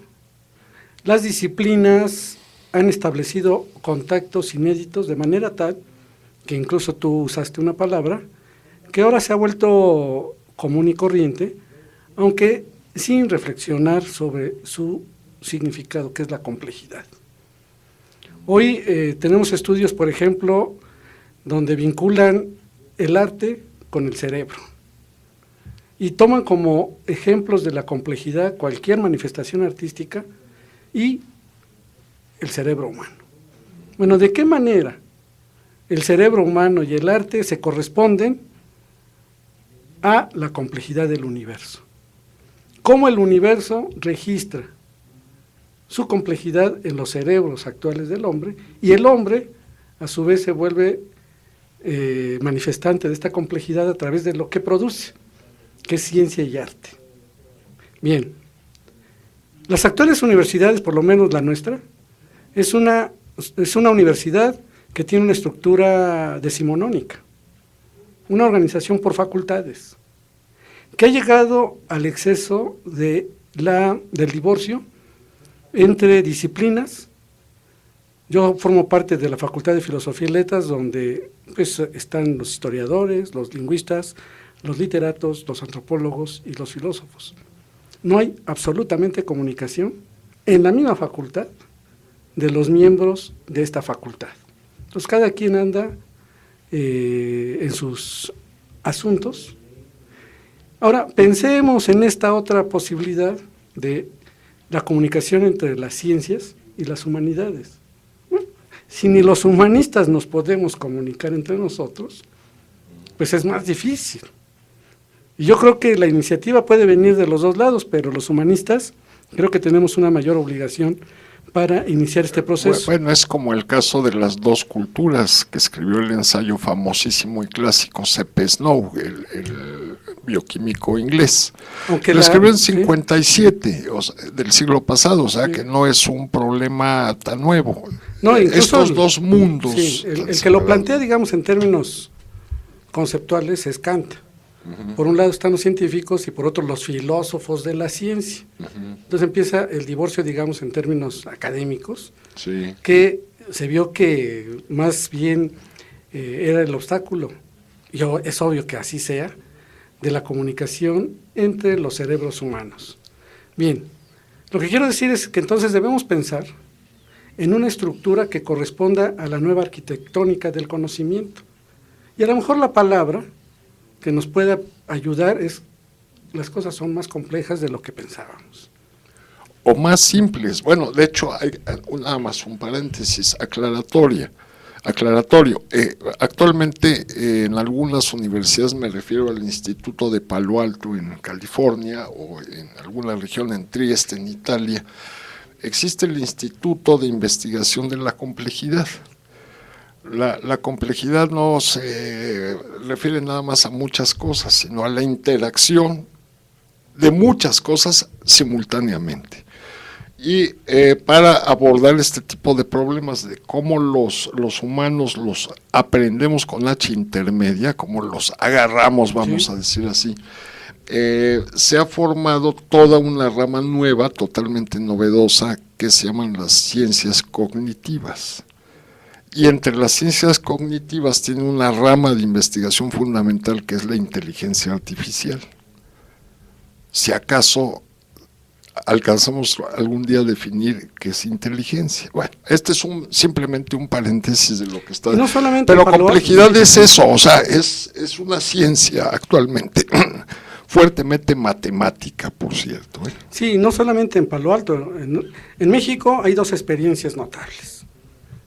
las disciplinas han establecido contactos inéditos de manera tal, que incluso tú usaste una palabra, que ahora se ha vuelto común y corriente, aunque sin reflexionar sobre su significado, que es la complejidad. Hoy tenemos estudios, por ejemplo, donde vinculan el arte con el cerebro y toman como ejemplos de la complejidad cualquier manifestación artística y el cerebro humano. Bueno, ¿de qué manera el cerebro humano y el arte se corresponden a la complejidad del universo? ¿Cómo el universo registra su complejidad en los cerebros actuales del hombre y el hombre a su vez se vuelve manifestante de esta complejidad a través de lo que produce, que es ciencia y arte? Bien, Las actuales universidades, por lo menos la nuestra, es una universidad que tiene una estructura decimonónica, una organización por facultades, que ha llegado al exceso del divorcio entre disciplinas. Yo formo parte de la Facultad de Filosofía y Letras, donde pues, están los historiadores, los lingüistas, los literatos, los antropólogos y los filósofos. No hay absolutamente comunicación en la misma facultad de los miembros de esta facultad. Entonces cada quien anda en sus asuntos. Ahora, pensemos en esta otra posibilidad de la comunicación entre las ciencias y las humanidades. Bueno, si ni los humanistas nos podemos comunicar entre nosotros, pues es más difícil. Y yo creo que la iniciativa puede venir de los dos lados, pero los humanistas creo que tenemos una mayor obligación para iniciar este proceso. Bueno, es como el caso de las dos culturas, que escribió el ensayo famosísimo y clásico C.P. Snow, el bioquímico inglés. Lo escribió en 57, o sea, del siglo pasado, o sea que no es un problema tan nuevo. No, estos dos mundos. Sí, el que lo plantea, digamos, en términos conceptuales es Kant. Por un lado están los científicos y por otro los filósofos de la ciencia. Entonces empieza el divorcio, digamos, en términos académicos, que se vio que más bien era el obstáculo, y es obvio que así sea, de la comunicación entre los cerebros humanos. Bien, lo que quiero decir es que entonces debemos pensar en una estructura que corresponda a la nueva arquitectónica del conocimiento. Y a lo mejor la palabra que nos pueda ayudar es, las cosas son más complejas de lo que pensábamos. O más simples. Bueno, de hecho, hay nada más un paréntesis aclaratorio. Actualmente en algunas universidades, me refiero al Instituto de Palo Alto en California o en alguna región en Trieste, en Italia, existe el Instituto de Investigación de la Complejidad. La complejidad no se refiere nada más a muchas cosas, sino a la interacción de muchas cosas simultáneamente. Y para abordar este tipo de problemas de cómo los humanos los aprendemos con H intermedia, cómo los agarramos, vamos a decir así, se ha formado toda una rama nueva, totalmente novedosa, que se llaman las ciencias cognitivas. Y entre las ciencias cognitivas tiene una rama de investigación fundamental que es la inteligencia artificial. Si acaso alcanzamos algún día a definir qué es inteligencia. Bueno, este es simplemente un paréntesis de lo que está. No solamente pero complejidad es eso, o sea, es una ciencia actualmente fuertemente matemática, por cierto. Sí, no solamente en Palo Alto. En México hay dos experiencias notables.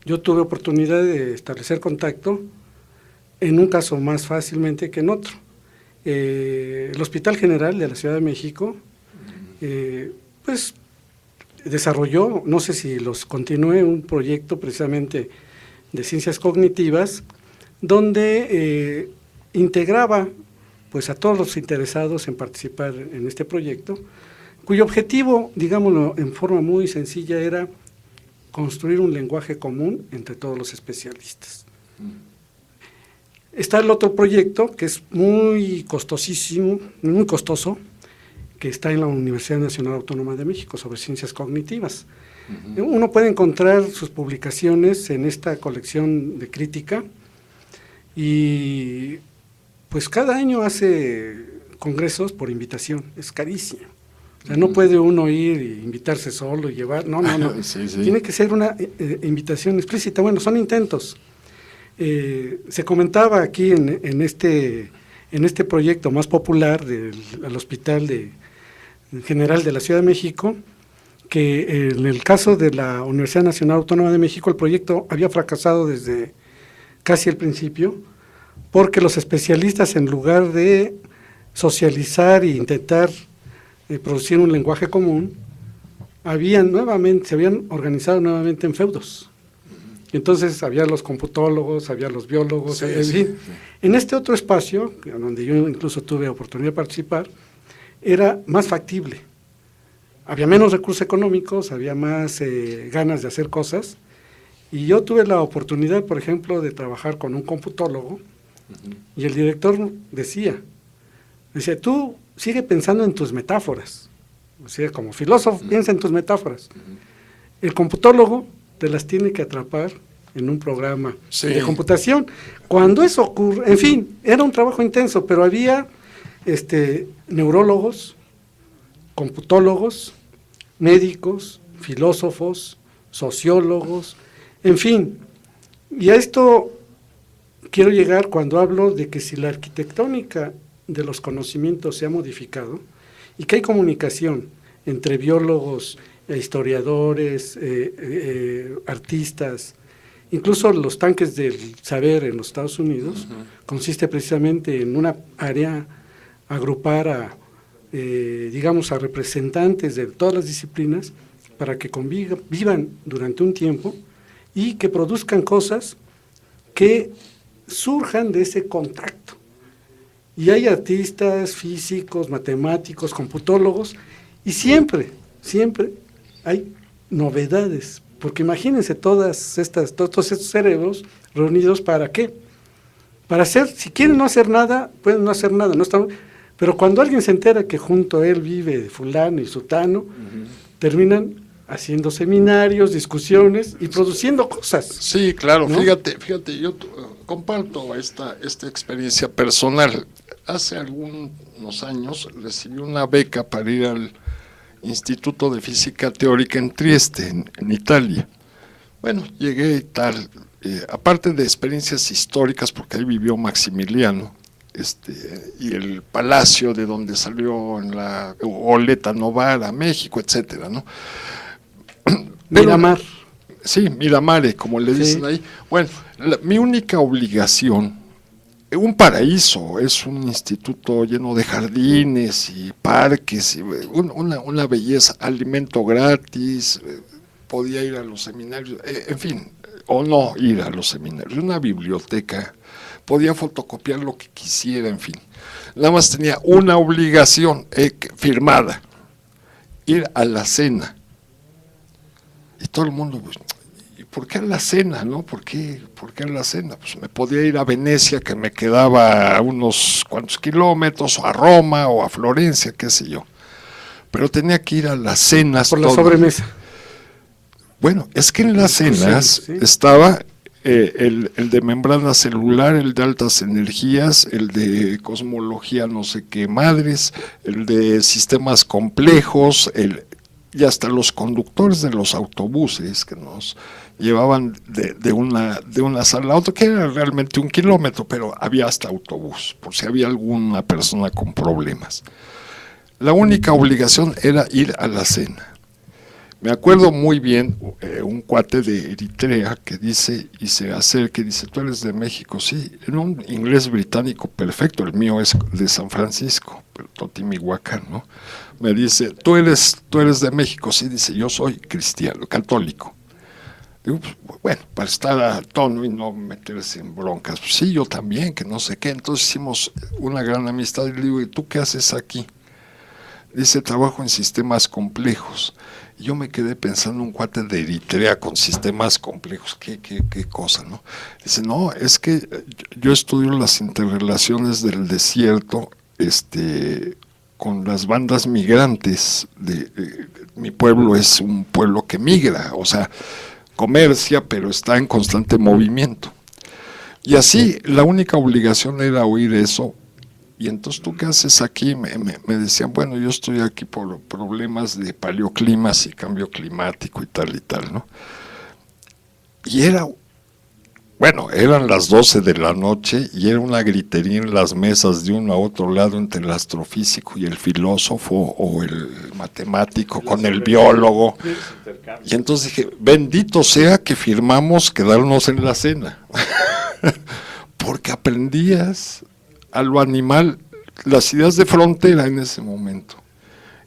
Yo tuve oportunidad de establecer contacto en un caso más fácilmente que en otro. El Hospital General de la Ciudad de México, pues desarrolló, no sé si los continúe, un proyecto precisamente de ciencias cognitivas, donde integraba pues a todos los interesados en participar en este proyecto, cuyo objetivo, digámoslo en forma muy sencilla, era construir un lenguaje común entre todos los especialistas. Está el otro proyecto que es muy costosísimo, muy costoso, que está en la Universidad Nacional Autónoma de México sobre ciencias cognitivas. Uno puede encontrar sus publicaciones en esta colección de crítica y pues cada año hace congresos por invitación, es carísimo. O sea, no puede uno ir e invitarse solo y llevar, no. Sí. Tiene que ser una invitación explícita. Bueno, son intentos. Se comentaba aquí en este proyecto más popular del Hospital General de la Ciudad de México, que en el caso de la Universidad Nacional Autónoma de México el proyecto había fracasado desde casi el principio, porque los especialistas, en lugar de socializar e intentar producir un lenguaje común, se habían organizado nuevamente en feudos. Entonces había los computólogos, había los biólogos, En este otro espacio, donde yo incluso tuve oportunidad de participar, era más factible. había menos recursos económicos, había más ganas de hacer cosas, y yo tuve la oportunidad, por ejemplo, de trabajar con un computólogo, y el director decía, tú sigue pensando en tus metáforas, o sea, como filósofo, piensa en tus metáforas. El computólogo te las tiene que atrapar en un programa de computación. Cuando eso ocurre, en fin, era un trabajo intenso, pero había neurólogos, computólogos, médicos, filósofos, sociólogos, en fin. Y a esto quiero llegar cuando hablo de que si la arquitectónica de los conocimientos se ha modificado y que hay comunicación entre biólogos, historiadores, artistas, incluso los tanques del saber en los Estados Unidos, consiste precisamente en una área agrupar a, digamos, a representantes de todas las disciplinas para que vivan durante un tiempo y que produzcan cosas que surjan de ese contacto. Y hay artistas, físicos, matemáticos, computólogos, y siempre hay novedades, porque imagínense todos estos cerebros reunidos, ¿para qué? Para hacer, si quieren no hacer nada, pueden no hacer nada, pero cuando alguien se entera que junto a él vive fulano y sutano, terminan haciendo seminarios, discusiones y produciendo cosas. Sí, claro, ¿no? fíjate, yo comparto esta experiencia personal. Hace algunos años recibí una beca para ir al Instituto de Física Teórica en Trieste, en Italia. Bueno, llegué y tal, aparte de experiencias históricas, porque ahí vivió Maximiliano, y el palacio de donde salió en la Oleta Novara, México, etcétera, ¿no? Miramar. Sí, Miramare, como le dicen ahí. Bueno, mi única obligación, un paraíso, es un instituto lleno de jardines y parques, y una belleza, alimento gratis, podía ir a los seminarios, en fin, o no ir a los seminarios, una biblioteca, podía fotocopiar lo que quisiera, en fin. Nada más tenía una obligación firmada, ir a la cena. Y todo el mundo, pues, ¿y por qué a la cena, no? ¿Por qué a la cena? Pues me podía ir a Venecia, que me quedaba a unos cuantos kilómetros, o a Roma, o a Florencia, qué sé yo. Pero tenía que ir a las cenas. Por la sobremesa. Bueno, es que en las cenas estaba el de membrana celular, el de altas energías, el de cosmología no sé qué madres, el de sistemas complejos, y hasta los conductores de los autobuses que nos llevaban de una sala a otra, que era realmente 1 kilómetro, pero había hasta autobús, por si había alguna persona con problemas. La única obligación era ir a la cena. Me acuerdo muy bien, un cuate de Eritrea que dice, y se acerca y dice, ¿tú eres de México? Sí, en un inglés británico perfecto, el mío es de San Francisco, pero Totimihuacán, ¿no? Me dice, ¿tú eres de México? Sí, dice, yo soy cristiano, católico. Digo, pues, bueno, para estar a tono y no meterse en broncas, pues sí, yo también, que no sé qué. Entonces hicimos una gran amistad y le digo, ¿y tú qué haces aquí? Dice, trabajo en sistemas complejos. Y yo me quedé pensando, un cuate de Eritrea con sistemas complejos, qué cosa, ¿no? Dice, no, es que yo estudio las interrelaciones del desierto, con las bandas migrantes. Mi pueblo es un pueblo que migra, o sea, comercia, pero está en constante movimiento. Y así, la única obligación era oír eso. Y entonces, ¿tú qué haces aquí? Me decían, bueno, yo estoy aquí por problemas de paleoclimas y cambio climático y tal, ¿no? Y eran las 12 de la noche y era una gritería en las mesas de uno a otro lado entre el astrofísico y el filósofo o el matemático con el biólogo. Y entonces dije, bendito sea que firmamos quedarnos en la cena, porque aprendías a lo animal, las ideas de frontera en ese momento,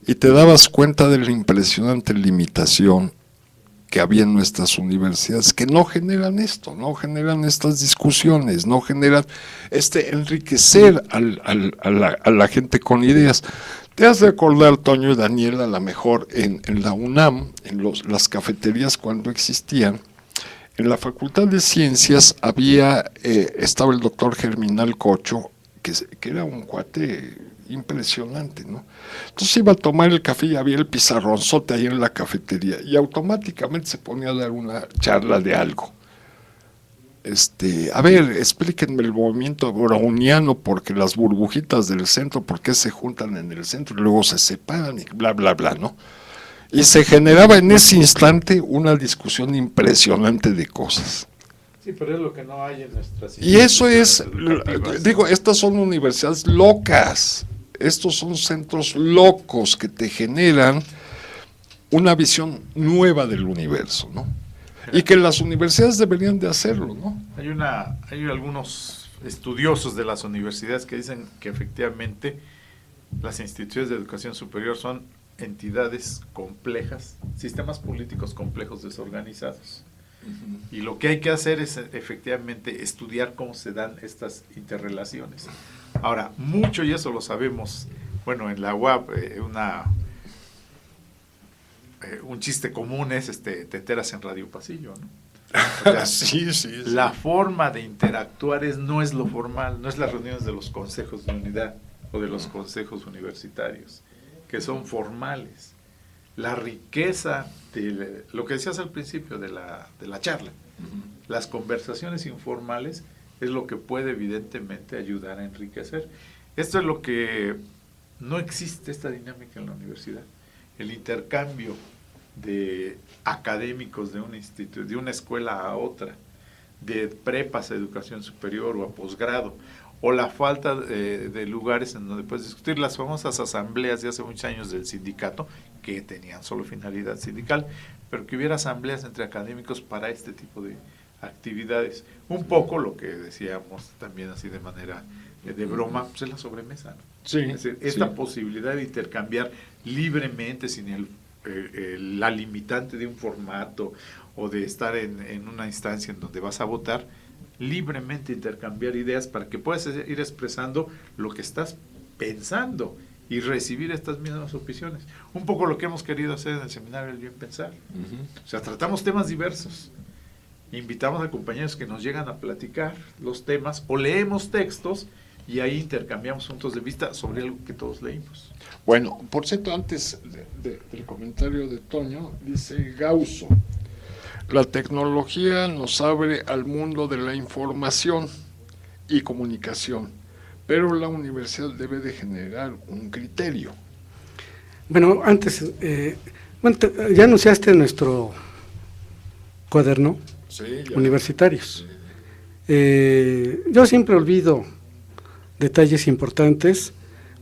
y te dabas cuenta de la impresionante limitación que había en nuestras universidades, que no generan esto, no generan estas discusiones, no generan enriquecer a la gente con ideas. Te has de acordar, Toño y Daniel, a lo mejor en la UNAM, en las cafeterías cuando existían, en la Facultad de Ciencias estaba el doctor Germinal Cocho, que era un cuate impresionante, ¿no? Entonces iba a tomar el café y había el pizarronzote ahí en la cafetería y automáticamente se ponía a dar una charla de algo. A ver, explíquenme el movimiento browniano, porque las burbujitas del centro, ¿por qué se juntan en el centro y luego se separan y bla, bla, bla, ¿no? Y se generaba en ese instante una discusión impresionante de cosas. Sí, pero es lo que no hay en nuestras Y eso es, educativas. digo, estas son universidades locas, estos son centros locos que te generan una visión nueva del universo, ¿no? Y que las universidades deberían de hacerlo, ¿no? Hay algunos estudiosos de las universidades que dicen que efectivamente las instituciones de educación superior son entidades complejas, sistemas políticos complejos desorganizados. Y lo que hay que hacer es efectivamente estudiar cómo se dan estas interrelaciones. Ahora, mucho, y eso lo sabemos, bueno, en la UAP, un chiste común es te enteras en Radio Pasillo, ¿no? O sea, sí. La forma de interactuar no es lo formal, no es las reuniones de los consejos de unidad o de los consejos universitarios, que son formales. La riqueza de lo que decías al principio de la charla, las conversaciones informales es lo que puede evidentemente ayudar a enriquecer. Esto es lo que no existe, esta dinámica en la universidad. El intercambio de académicos de un instituto, de una escuela a otra, de prepas a educación superior o a posgrado, o la falta de lugares en donde puedes discutir, las famosas asambleas de hace muchos años del sindicato, que tenían solo finalidad sindical, pero que hubiera asambleas entre académicos para este tipo de actividades. Un poco lo que decíamos también así de manera de broma, pues es la sobremesa, ¿no? Sí, es decir, esta posibilidad de intercambiar libremente, sin la limitante de un formato o de estar en una instancia en donde vas a votar, libremente intercambiar ideas para que puedas ir expresando lo que estás pensando y recibir estas mismas opiniones. Un poco lo que hemos querido hacer en el seminario del Bien Pensar. O sea, tratamos temas diversos. Invitamos a compañeros que nos llegan a platicar los temas o leemos textos y ahí intercambiamos puntos de vista sobre algo que todos leímos. Bueno, por cierto, antes del comentario de Toño, dice Gausso, la tecnología nos abre al mundo de la información y comunicación, pero la universidad debe de generar un criterio. Bueno, antes, ya anunciaste nuestro cuaderno, sí, universitarios. Yo siempre olvido detalles importantes,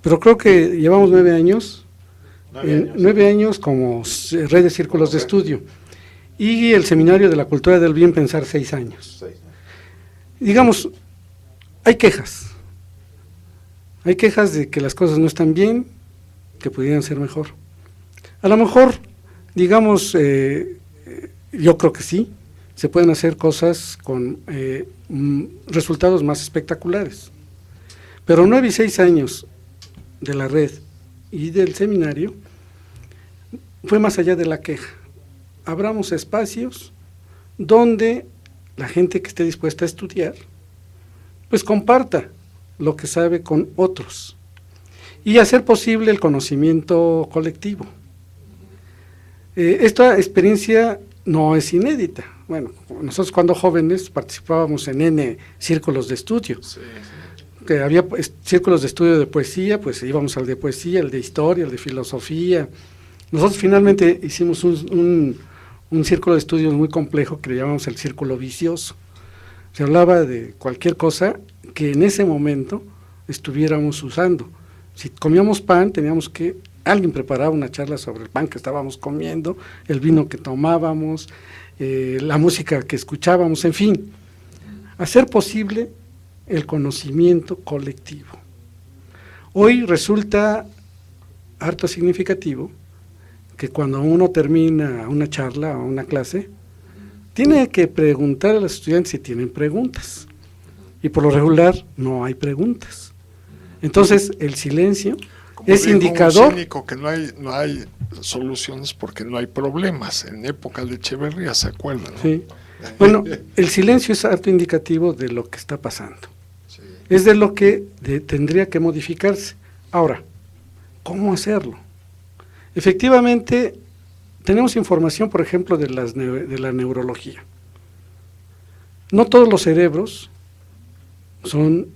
pero creo que llevamos 9 años, 9 años como red de círculos de estudio, y el Seminario de la Cultura del Bien Pensar 6 años. Digamos, hay quejas de que las cosas no están bien, que pudieran ser mejor. A lo mejor, digamos, yo creo que sí, se pueden hacer cosas con resultados más espectaculares. Pero 9 y 6 años de la red y del seminario fue más allá de la queja. Abramos espacios donde la gente que esté dispuesta a estudiar, pues comparta lo que sabe con otros y hacer posible el conocimiento colectivo. Esta experiencia no es inédita. Bueno, nosotros cuando jóvenes participábamos en N círculos de estudio. Sí. Que había círculos de estudio de poesía, pues íbamos al de poesía, el de historia, el de filosofía. Nosotros finalmente hicimos un círculo de estudios muy complejo que le llamamos el círculo vicioso. Se hablaba de cualquier cosa que en ese momento estuviéramos usando. Si comíamos pan, alguien preparaba una charla sobre el pan que estábamos comiendo, el vino que tomábamos, la música que escuchábamos, en fin, hacer posible el conocimiento colectivo. Hoy resulta harto significativo que cuando uno termina una charla o una clase, tiene que preguntar a los estudiantes si tienen preguntas. Y por lo regular no hay preguntas. Entonces, el silencio es dijo un indicador. cínico que no hay soluciones porque no hay problemas. En época de Echeverría, ¿se acuerdan? ¿No? Sí. Bueno, el silencio es harto indicativo de lo que está pasando. Sí. Es de lo que tendría que modificarse. Ahora, ¿cómo hacerlo? Efectivamente, tenemos información, por ejemplo, de la neurología. No todos los cerebros son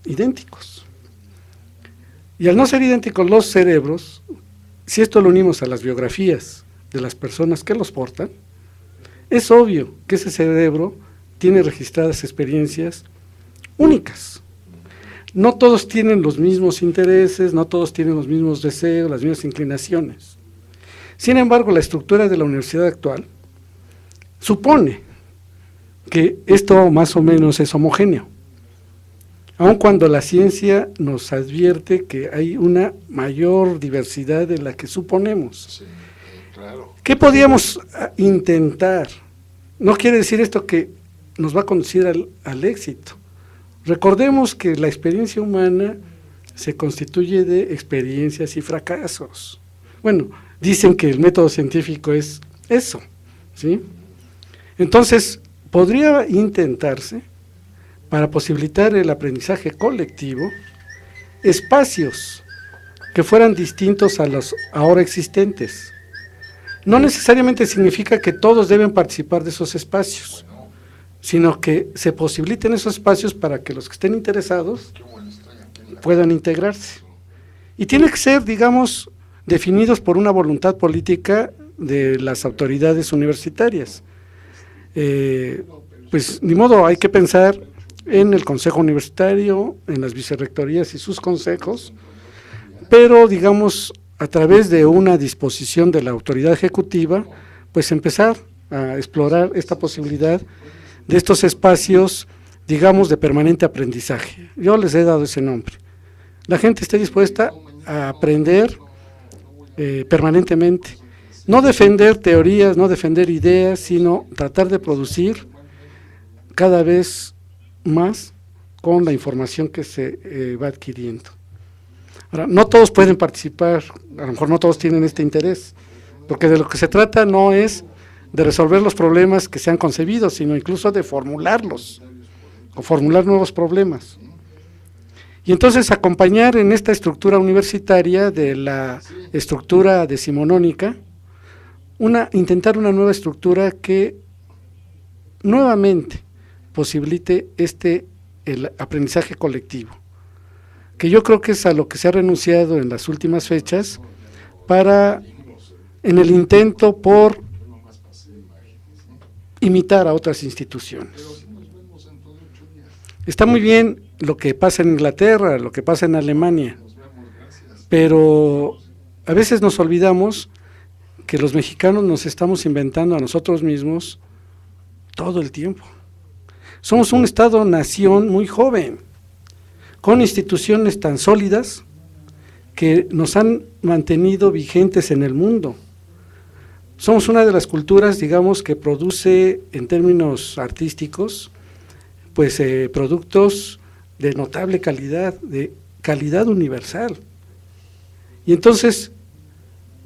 idénticos. Y al no ser idénticos los cerebros, si esto lo unimos a las biografías de las personas que los portan, es obvio que ese cerebro tiene registradas experiencias únicas. No todos tienen los mismos intereses, no todos tienen los mismos deseos, las mismas inclinaciones. Sin embargo, la estructura de la universidad actual supone que esto más o menos es homogéneo, aun cuando la ciencia nos advierte que hay una mayor diversidad de la que suponemos. Sí, claro. ¿Qué podríamos intentar? No quiere decir esto que nos va a conducir al éxito. Recordemos que la experiencia humana se constituye de experiencias y fracasos. Bueno, dicen que el método científico es eso, ¿sí? Entonces, podría intentarse, para posibilitar el aprendizaje colectivo, espacios que fueran distintos a los ahora existentes. No necesariamente significa que todos deben participar de esos espacios, sino que se posibiliten esos espacios para que los que estén interesados puedan integrarse. Y tiene que ser, digamos, definidos por una voluntad política de las autoridades universitarias. Pues ni modo, hay que pensar en el Consejo Universitario, en las vicerrectorías y sus consejos, pero digamos, a través de una disposición de la autoridad ejecutiva, pues empezar a explorar esta posibilidad de estos espacios, digamos, de permanente aprendizaje. Yo les he dado ese nombre. La gente esté dispuesta a aprender permanentemente, no defender teorías, no defender ideas, sino tratar de producir cada vez más con la información que se va adquiriendo. Ahora, no todos pueden participar, a lo mejor no todos tienen este interés, porque de lo que se trata no es de resolver los problemas que se han concebido, sino incluso de formularlos, o formular nuevos problemas. Y entonces acompañar en esta estructura universitaria de la estructura decimonónica, intentar una nueva estructura que nuevamente posibilite el aprendizaje colectivo, que yo creo que es a lo que se ha renunciado en las últimas fechas en el intento por imitar a otras instituciones. Está muy bien lo que pasa en Inglaterra, lo que pasa en Alemania, pero a veces nos olvidamos que los mexicanos nos estamos inventando a nosotros mismos todo el tiempo. Somos un Estado-nación muy joven, con instituciones tan sólidas que nos han mantenido vigentes en el mundo. Somos una de las culturas, digamos, que produce en términos artísticos, pues productos de notable calidad, de calidad universal. Y entonces,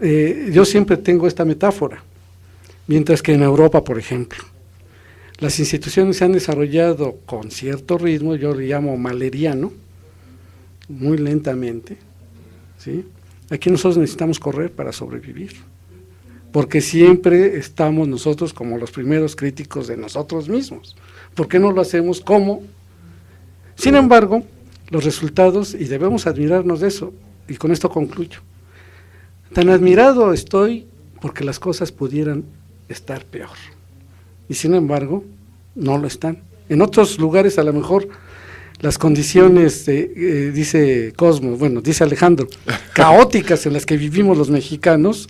yo siempre tengo esta metáfora, mientras que en Europa, por ejemplo, las instituciones se han desarrollado con cierto ritmo, yo le llamo maleriano, muy lentamente, ¿sí? Aquí nosotros necesitamos correr para sobrevivir, porque siempre estamos nosotros como los primeros críticos de nosotros mismos. ¿Por qué no lo hacemos como? Sin embargo, los resultados, y debemos admirarnos de eso, y con esto concluyo, tan admirado estoy porque las cosas pudieran estar peor. Y sin embargo, no lo están. En otros lugares a lo mejor las condiciones, dice Cosmo, bueno, dice Alejandro, caóticas en las que vivimos los mexicanos,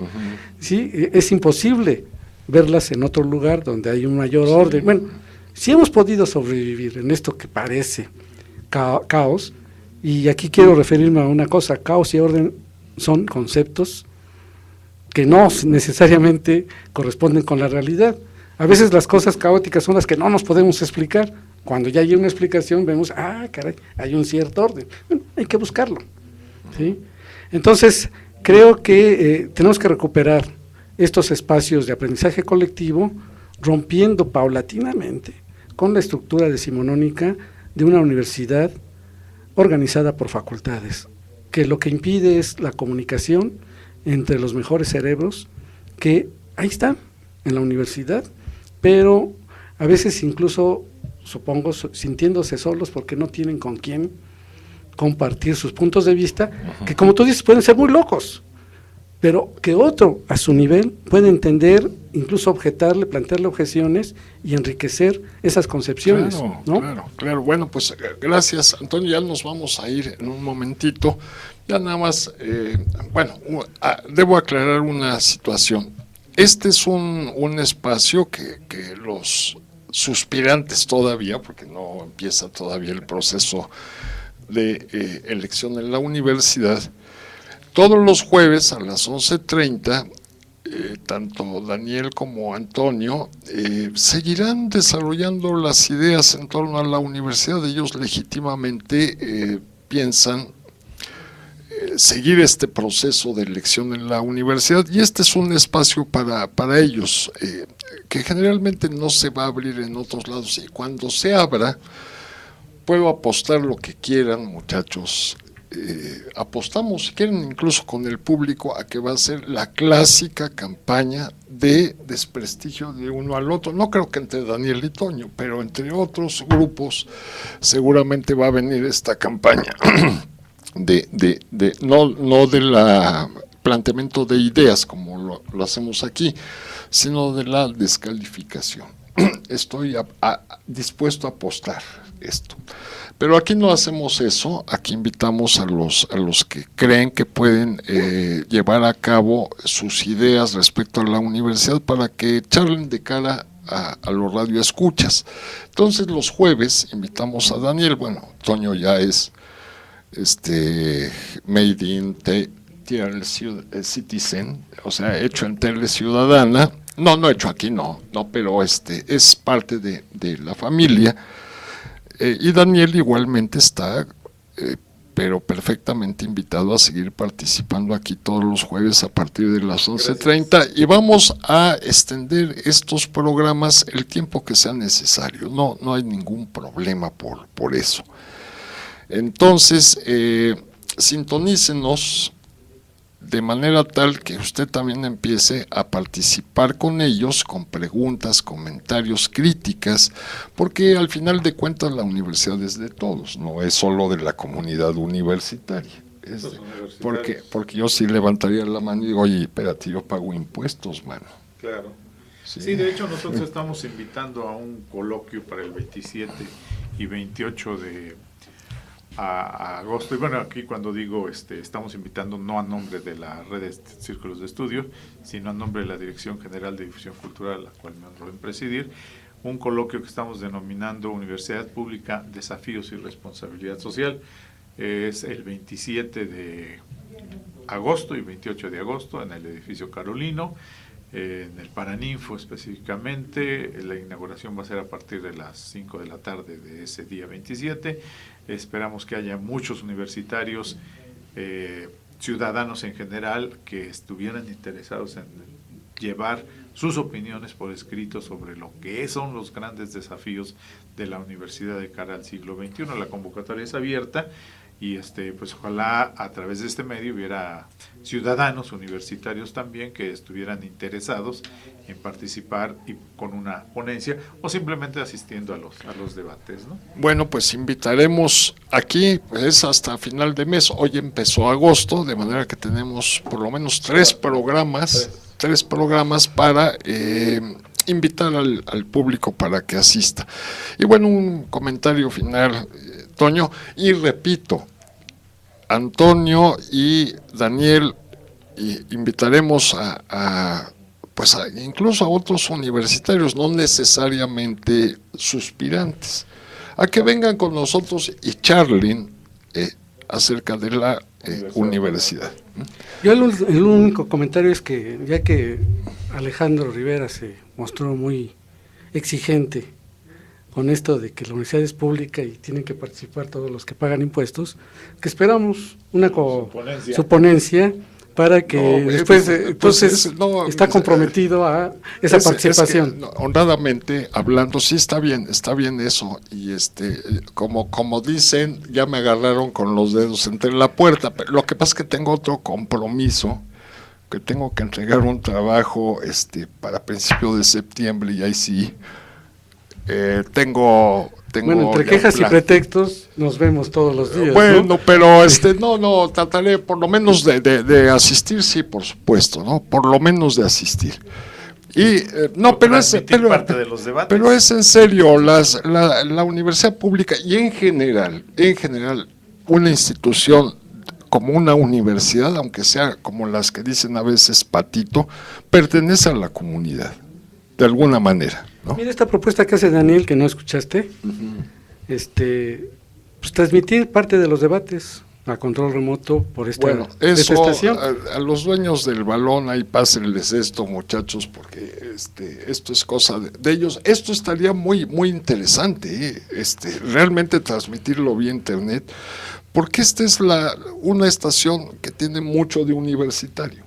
¿sí? Es imposible verlas en otro lugar donde hay un mayor orden. Bueno, si hemos podido sobrevivir en esto que parece caos, y aquí quiero referirme a una cosa, caos y orden son conceptos que no necesariamente corresponden con la realidad. A veces las cosas caóticas son las que no nos podemos explicar. Cuando ya hay una explicación vemos, caray, hay un cierto orden. Bueno, hay que buscarlo, ¿sí? Entonces, creo que tenemos que recuperar estos espacios de aprendizaje colectivo, rompiendo paulatinamente con la estructura decimonónica de una universidad organizada por facultades, que lo que impide es la comunicación entre los mejores cerebros, que ahí están, en la universidad, pero a veces incluso, supongo, sintiéndose solos porque no tienen con quién compartir sus puntos de vista, que como tú dices, pueden ser muy locos, pero que otro a su nivel puede entender, incluso objetarle, plantearle objeciones y enriquecer esas concepciones. Claro, ¿no? claro. Bueno, pues gracias, Antonio, ya nos vamos a ir en un momentito. Ya nada más, debo aclarar una situación. Este es un espacio que los suspirantes todavía, porque no empieza todavía el proceso de elección en la universidad, todos los jueves a las 11:30, tanto Daniel como Antonio seguirán desarrollando las ideas en torno a la universidad. Ellos legítimamente piensan seguir este proceso de elección en la universidad, y este es un espacio para ellos, que generalmente no se va a abrir en otros lados, y cuando se abra, puedo apostar lo que quieran, muchachos. Apostamos, si quieren, incluso con el público, a que va a ser la clásica campaña de desprestigio de uno al otro. No creo que entre Daniel y Toño, pero entre otros grupos seguramente va a venir esta campaña no de la planteamiento de ideas como lo hacemos aquí, sino de la descalificación. Estoy dispuesto a apostar esto. Pero aquí no hacemos eso, aquí invitamos a los que creen que pueden llevar a cabo sus ideas respecto a la universidad para que charlen de cara a los radioescuchas. Entonces los jueves invitamos a Daniel, bueno, Toño ya es made in Tele Citizen, o sea, hecho en Tele Ciudadana, no hecho aquí, no, pero es parte de la familia. Y Daniel igualmente está, pero perfectamente invitado a seguir participando aquí todos los jueves a partir de las 11:30, y vamos a extender estos programas el tiempo que sea necesario, no hay ningún problema por eso. Entonces, sintonícenos de manera tal que usted también empiece a participar con ellos, con preguntas, comentarios, críticas, porque al final de cuentas la universidad es de todos, no es solo de la comunidad universitaria. Porque yo sí levantaría la mano y digo, oye, espérate, yo pago impuestos, mano. Claro. Sí, de hecho nosotros estamos invitando a un coloquio para el 27 y 28 de agosto, y bueno, aquí cuando digo estamos invitando no a nombre de la red de círculos de estudio, sino a nombre de la Dirección General de Difusión Cultural, la cual me honro en presidir, un coloquio que estamos denominando Universidad Pública, Desafíos y Responsabilidad Social. Es el 27 de agosto y 28 de agosto en el edificio Carolino, en el Paraninfo específicamente. La inauguración va a ser a partir de las 5 de la tarde de ese día 27. Esperamos que haya muchos universitarios, ciudadanos en general, que estuvieran interesados en llevar sus opiniones por escrito sobre lo que son los grandes desafíos de la universidad de cara al siglo XXI. La convocatoria es abierta y pues ojalá a través de este medio hubiera ciudadanos universitarios también que estuvieran interesados en participar y con una ponencia o simplemente asistiendo a los debates, ¿no? Bueno, pues invitaremos aquí, pues hasta final de mes. Hoy empezó agosto, de manera que tenemos por lo menos tres programas para invitar al público para que asista. Y bueno, un comentario final, Toño, y repito, Antonio y Daniel, invitaremos incluso a otros universitarios, no necesariamente suspirantes, a que vengan con nosotros y charlen acerca de la universidad. Yo el único comentario es que, ya que Alejandro Rivera se mostró muy exigente con esto de que la universidad es pública y tienen que participar todos los que pagan impuestos, que esperamos una su ponencia para que después, entonces, está comprometido a esa participación. Es que, honradamente hablando, sí está bien eso, y como dicen, ya me agarraron con los dedos entre la puerta, pero lo que pasa es que tengo otro compromiso, que tengo que entregar un trabajo para principios de septiembre, y ahí sí tengo bueno, entre quejas y pretextos nos vemos todos los días. Bueno, ¿no? pero trataré por lo menos de asistir, sí, por supuesto, ¿no? Por lo menos de asistir. Y pero es en serio, la universidad pública y en general una institución como una universidad, aunque sea como las que dicen a veces patito, pertenece a la comunidad, de alguna manera, ¿no? Mira esta propuesta que hace Daniel, que no escuchaste, pues transmitir parte de los debates a control remoto por esta estación. A los dueños del balón, ahí pásenles esto, muchachos, porque esto es cosa de ellos. Esto estaría muy muy interesante, realmente transmitirlo vía internet, porque esta es una estación que tiene mucho de universitario.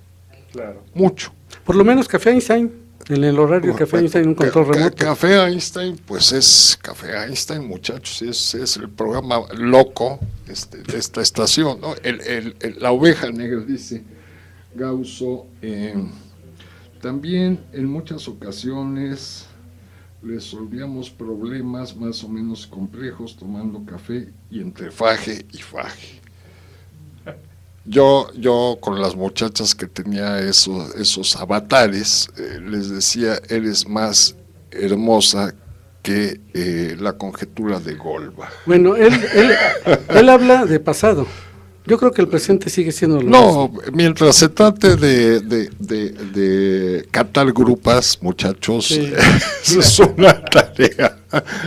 Claro. Mucho. Por lo menos Café Einstein, en el horario de Café Einstein, un control remoto. Café Einstein, pues es Café Einstein, muchachos, es el programa loco de esta estación, ¿no? La oveja negra, dice Gauso. También en muchas ocasiones resolvíamos problemas más o menos complejos tomando café y entre faje y faje. Yo con las muchachas que tenía esos avatares, les decía, eres más hermosa que la conjetura de Goldbach. Bueno, él habla de pasado. Yo creo que el presente sigue siendo lo mismo. Mientras se trate de catar grupas, muchachos, sí. Es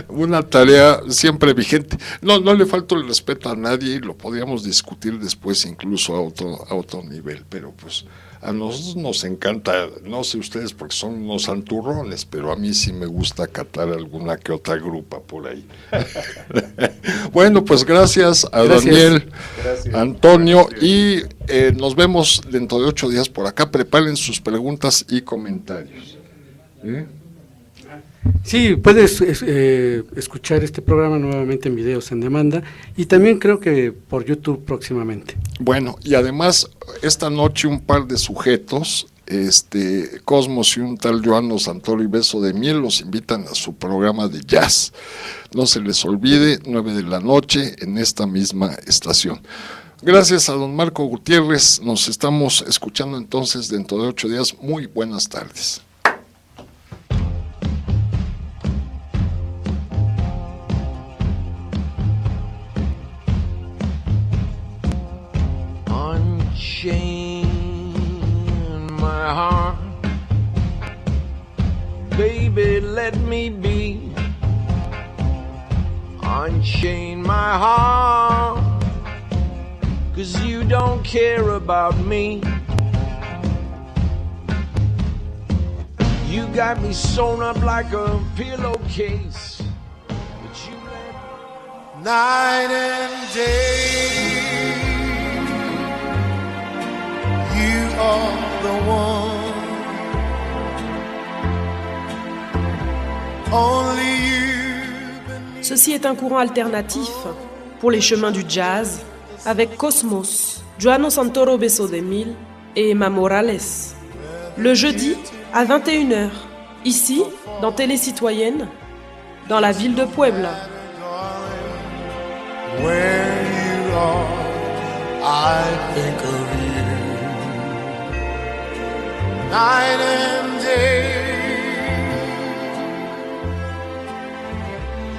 una tarea siempre vigente. No le falta el respeto a nadie, y lo podríamos discutir después incluso a otro nivel, pero pues a nosotros nos encanta, no sé ustedes porque son unos santurrones, pero a mí sí me gusta catar alguna que otra grupa por ahí. Bueno, pues gracias a Daniel, Antonio, y nos vemos dentro de 8 días por acá. Preparen sus preguntas y comentarios. Sí, puedes escuchar este programa nuevamente en videos en demanda, y también creo que por YouTube próximamente. Bueno, y además esta noche un par de sujetos, Cosmos y un tal Joano Santoro y Beso de Miel, los invitan a su programa de jazz. No se les olvide, 9 de la noche en esta misma estación. Gracias a don Marco Gutiérrez, nos estamos escuchando entonces dentro de 8 días. Muy buenas tardes. Unchain my heart, baby, let me be. Unchain my heart, 'cause you don't care about me. You got me sewn up like a pillowcase, but you let night and day. You are the one, only you. Ceci est un courant alternatif pour les chemins du jazz avec Cosmos, Joano Santoro Beso de Mil et Emma Morales. Le jeudi à 21h, ici, dans Télé Citoyenne, dans la ville de Puebla. Where you are, I think of you. Night and day,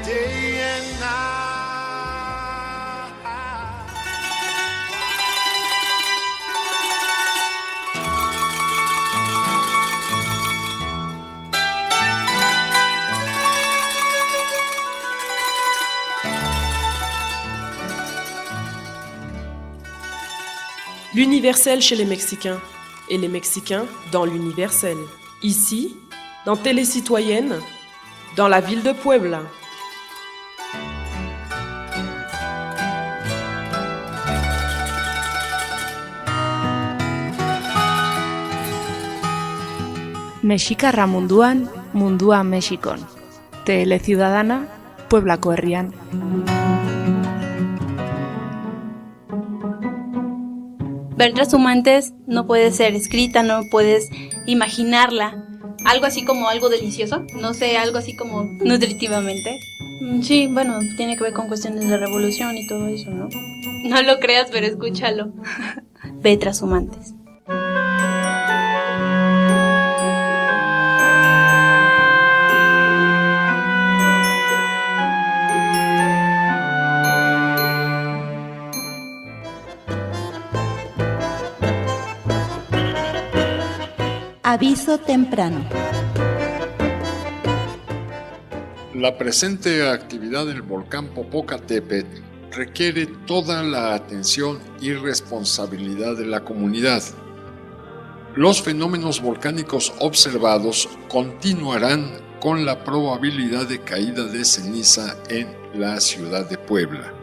day and night. L'universel chez les Mexicains. Et les Mexicains dans l'universel. Ici, dans Télé Citoyenne, dans la ville de Puebla. Mexikarra munduan, mundua Mexikon. TL Ciudadana, Pueblako herrian. Ver trashumantes no puede ser escrita, no puedes imaginarla. Algo así como algo delicioso, no sé, algo así como nutritivamente. Sí, bueno, tiene que ver con cuestiones de revolución y todo eso, ¿no? No lo creas, pero escúchalo. Ve trashumantes. Aviso temprano. La presente actividad del volcán Popocatépetl requiere toda la atención y responsabilidad de la comunidad. Los fenómenos volcánicos observados continuarán con la probabilidad de caída de ceniza en la ciudad de Puebla.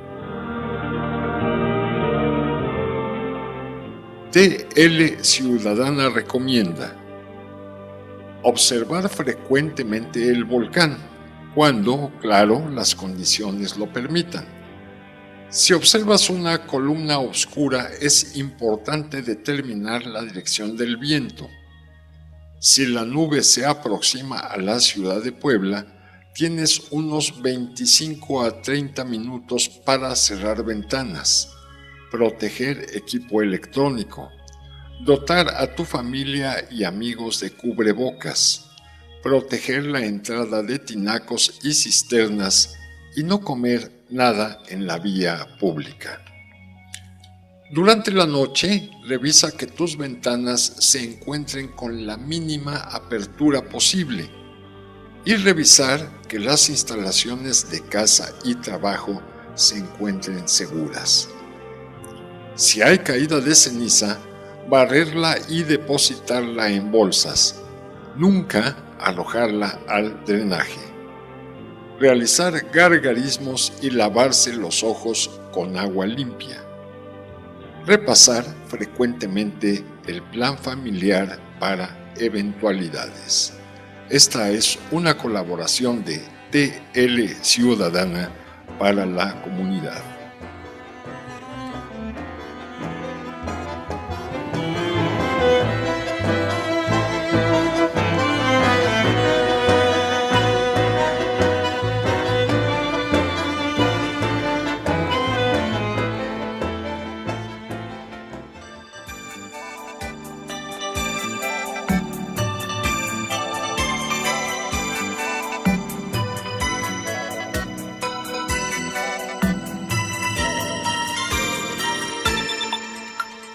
TL Ciudadana recomienda observar frecuentemente el volcán, cuando, claro, las condiciones lo permitan. Si observas una columna oscura, es importante determinar la dirección del viento. Si la nube se aproxima a la ciudad de Puebla, tienes unos 25 a 30 minutos para cerrar ventanas, proteger equipo electrónico, dotar a tu familia y amigos de cubrebocas, proteger la entrada de tinacos y cisternas y no comer nada en la vía pública. Durante la noche, revisa que tus ventanas se encuentren con la mínima apertura posible y revisar que las instalaciones de casa y trabajo se encuentren seguras. Si hay caída de ceniza, barrerla y depositarla en bolsas, nunca arrojarla al drenaje. Realizar gargarismos y lavarse los ojos con agua limpia. Repasar frecuentemente el plan familiar para eventualidades. Esta es una colaboración de TL Ciudadana para la comunidad.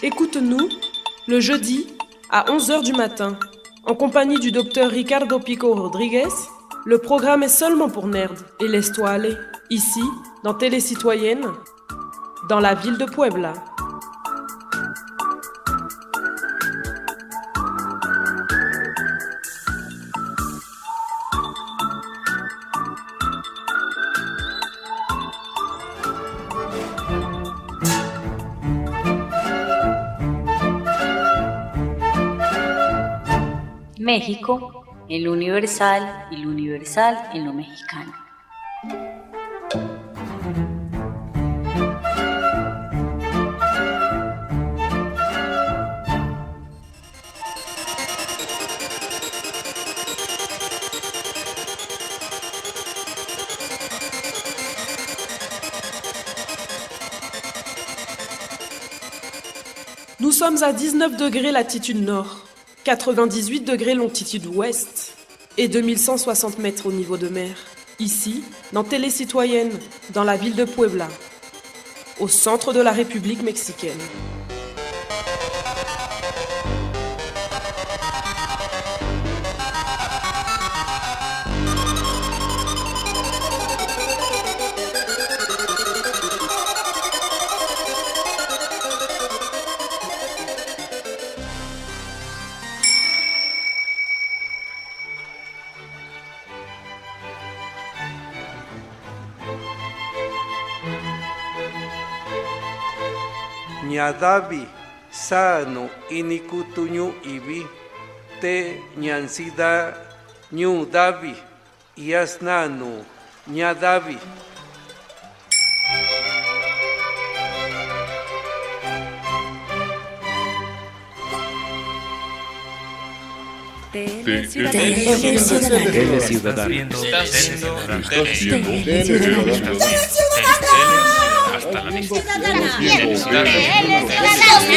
Écoute-nous le jeudi à 11h du matin, en compagnie du docteur Ricardo Pico Rodriguez. Le programme est seulement pour nerds et laisse-toi aller, ici, dans Télé Citoyenne, dans la ville de Puebla. México, en lo universal y lo universal en lo mexicano. Nous sommes à 19 degrés latitude nord, 98 degrés longitude ouest et 2160 mètres au niveau de mer. Ici, dans Télé Citoyenne, dans la ville de Puebla, au centre de la République mexicaine. Ñadavi, sano, inikutuñu ibi, te ñansida ñu davi yasnanu ñadavi. Tele Ciudadana. Hasta la vista. Tele Ciudadana.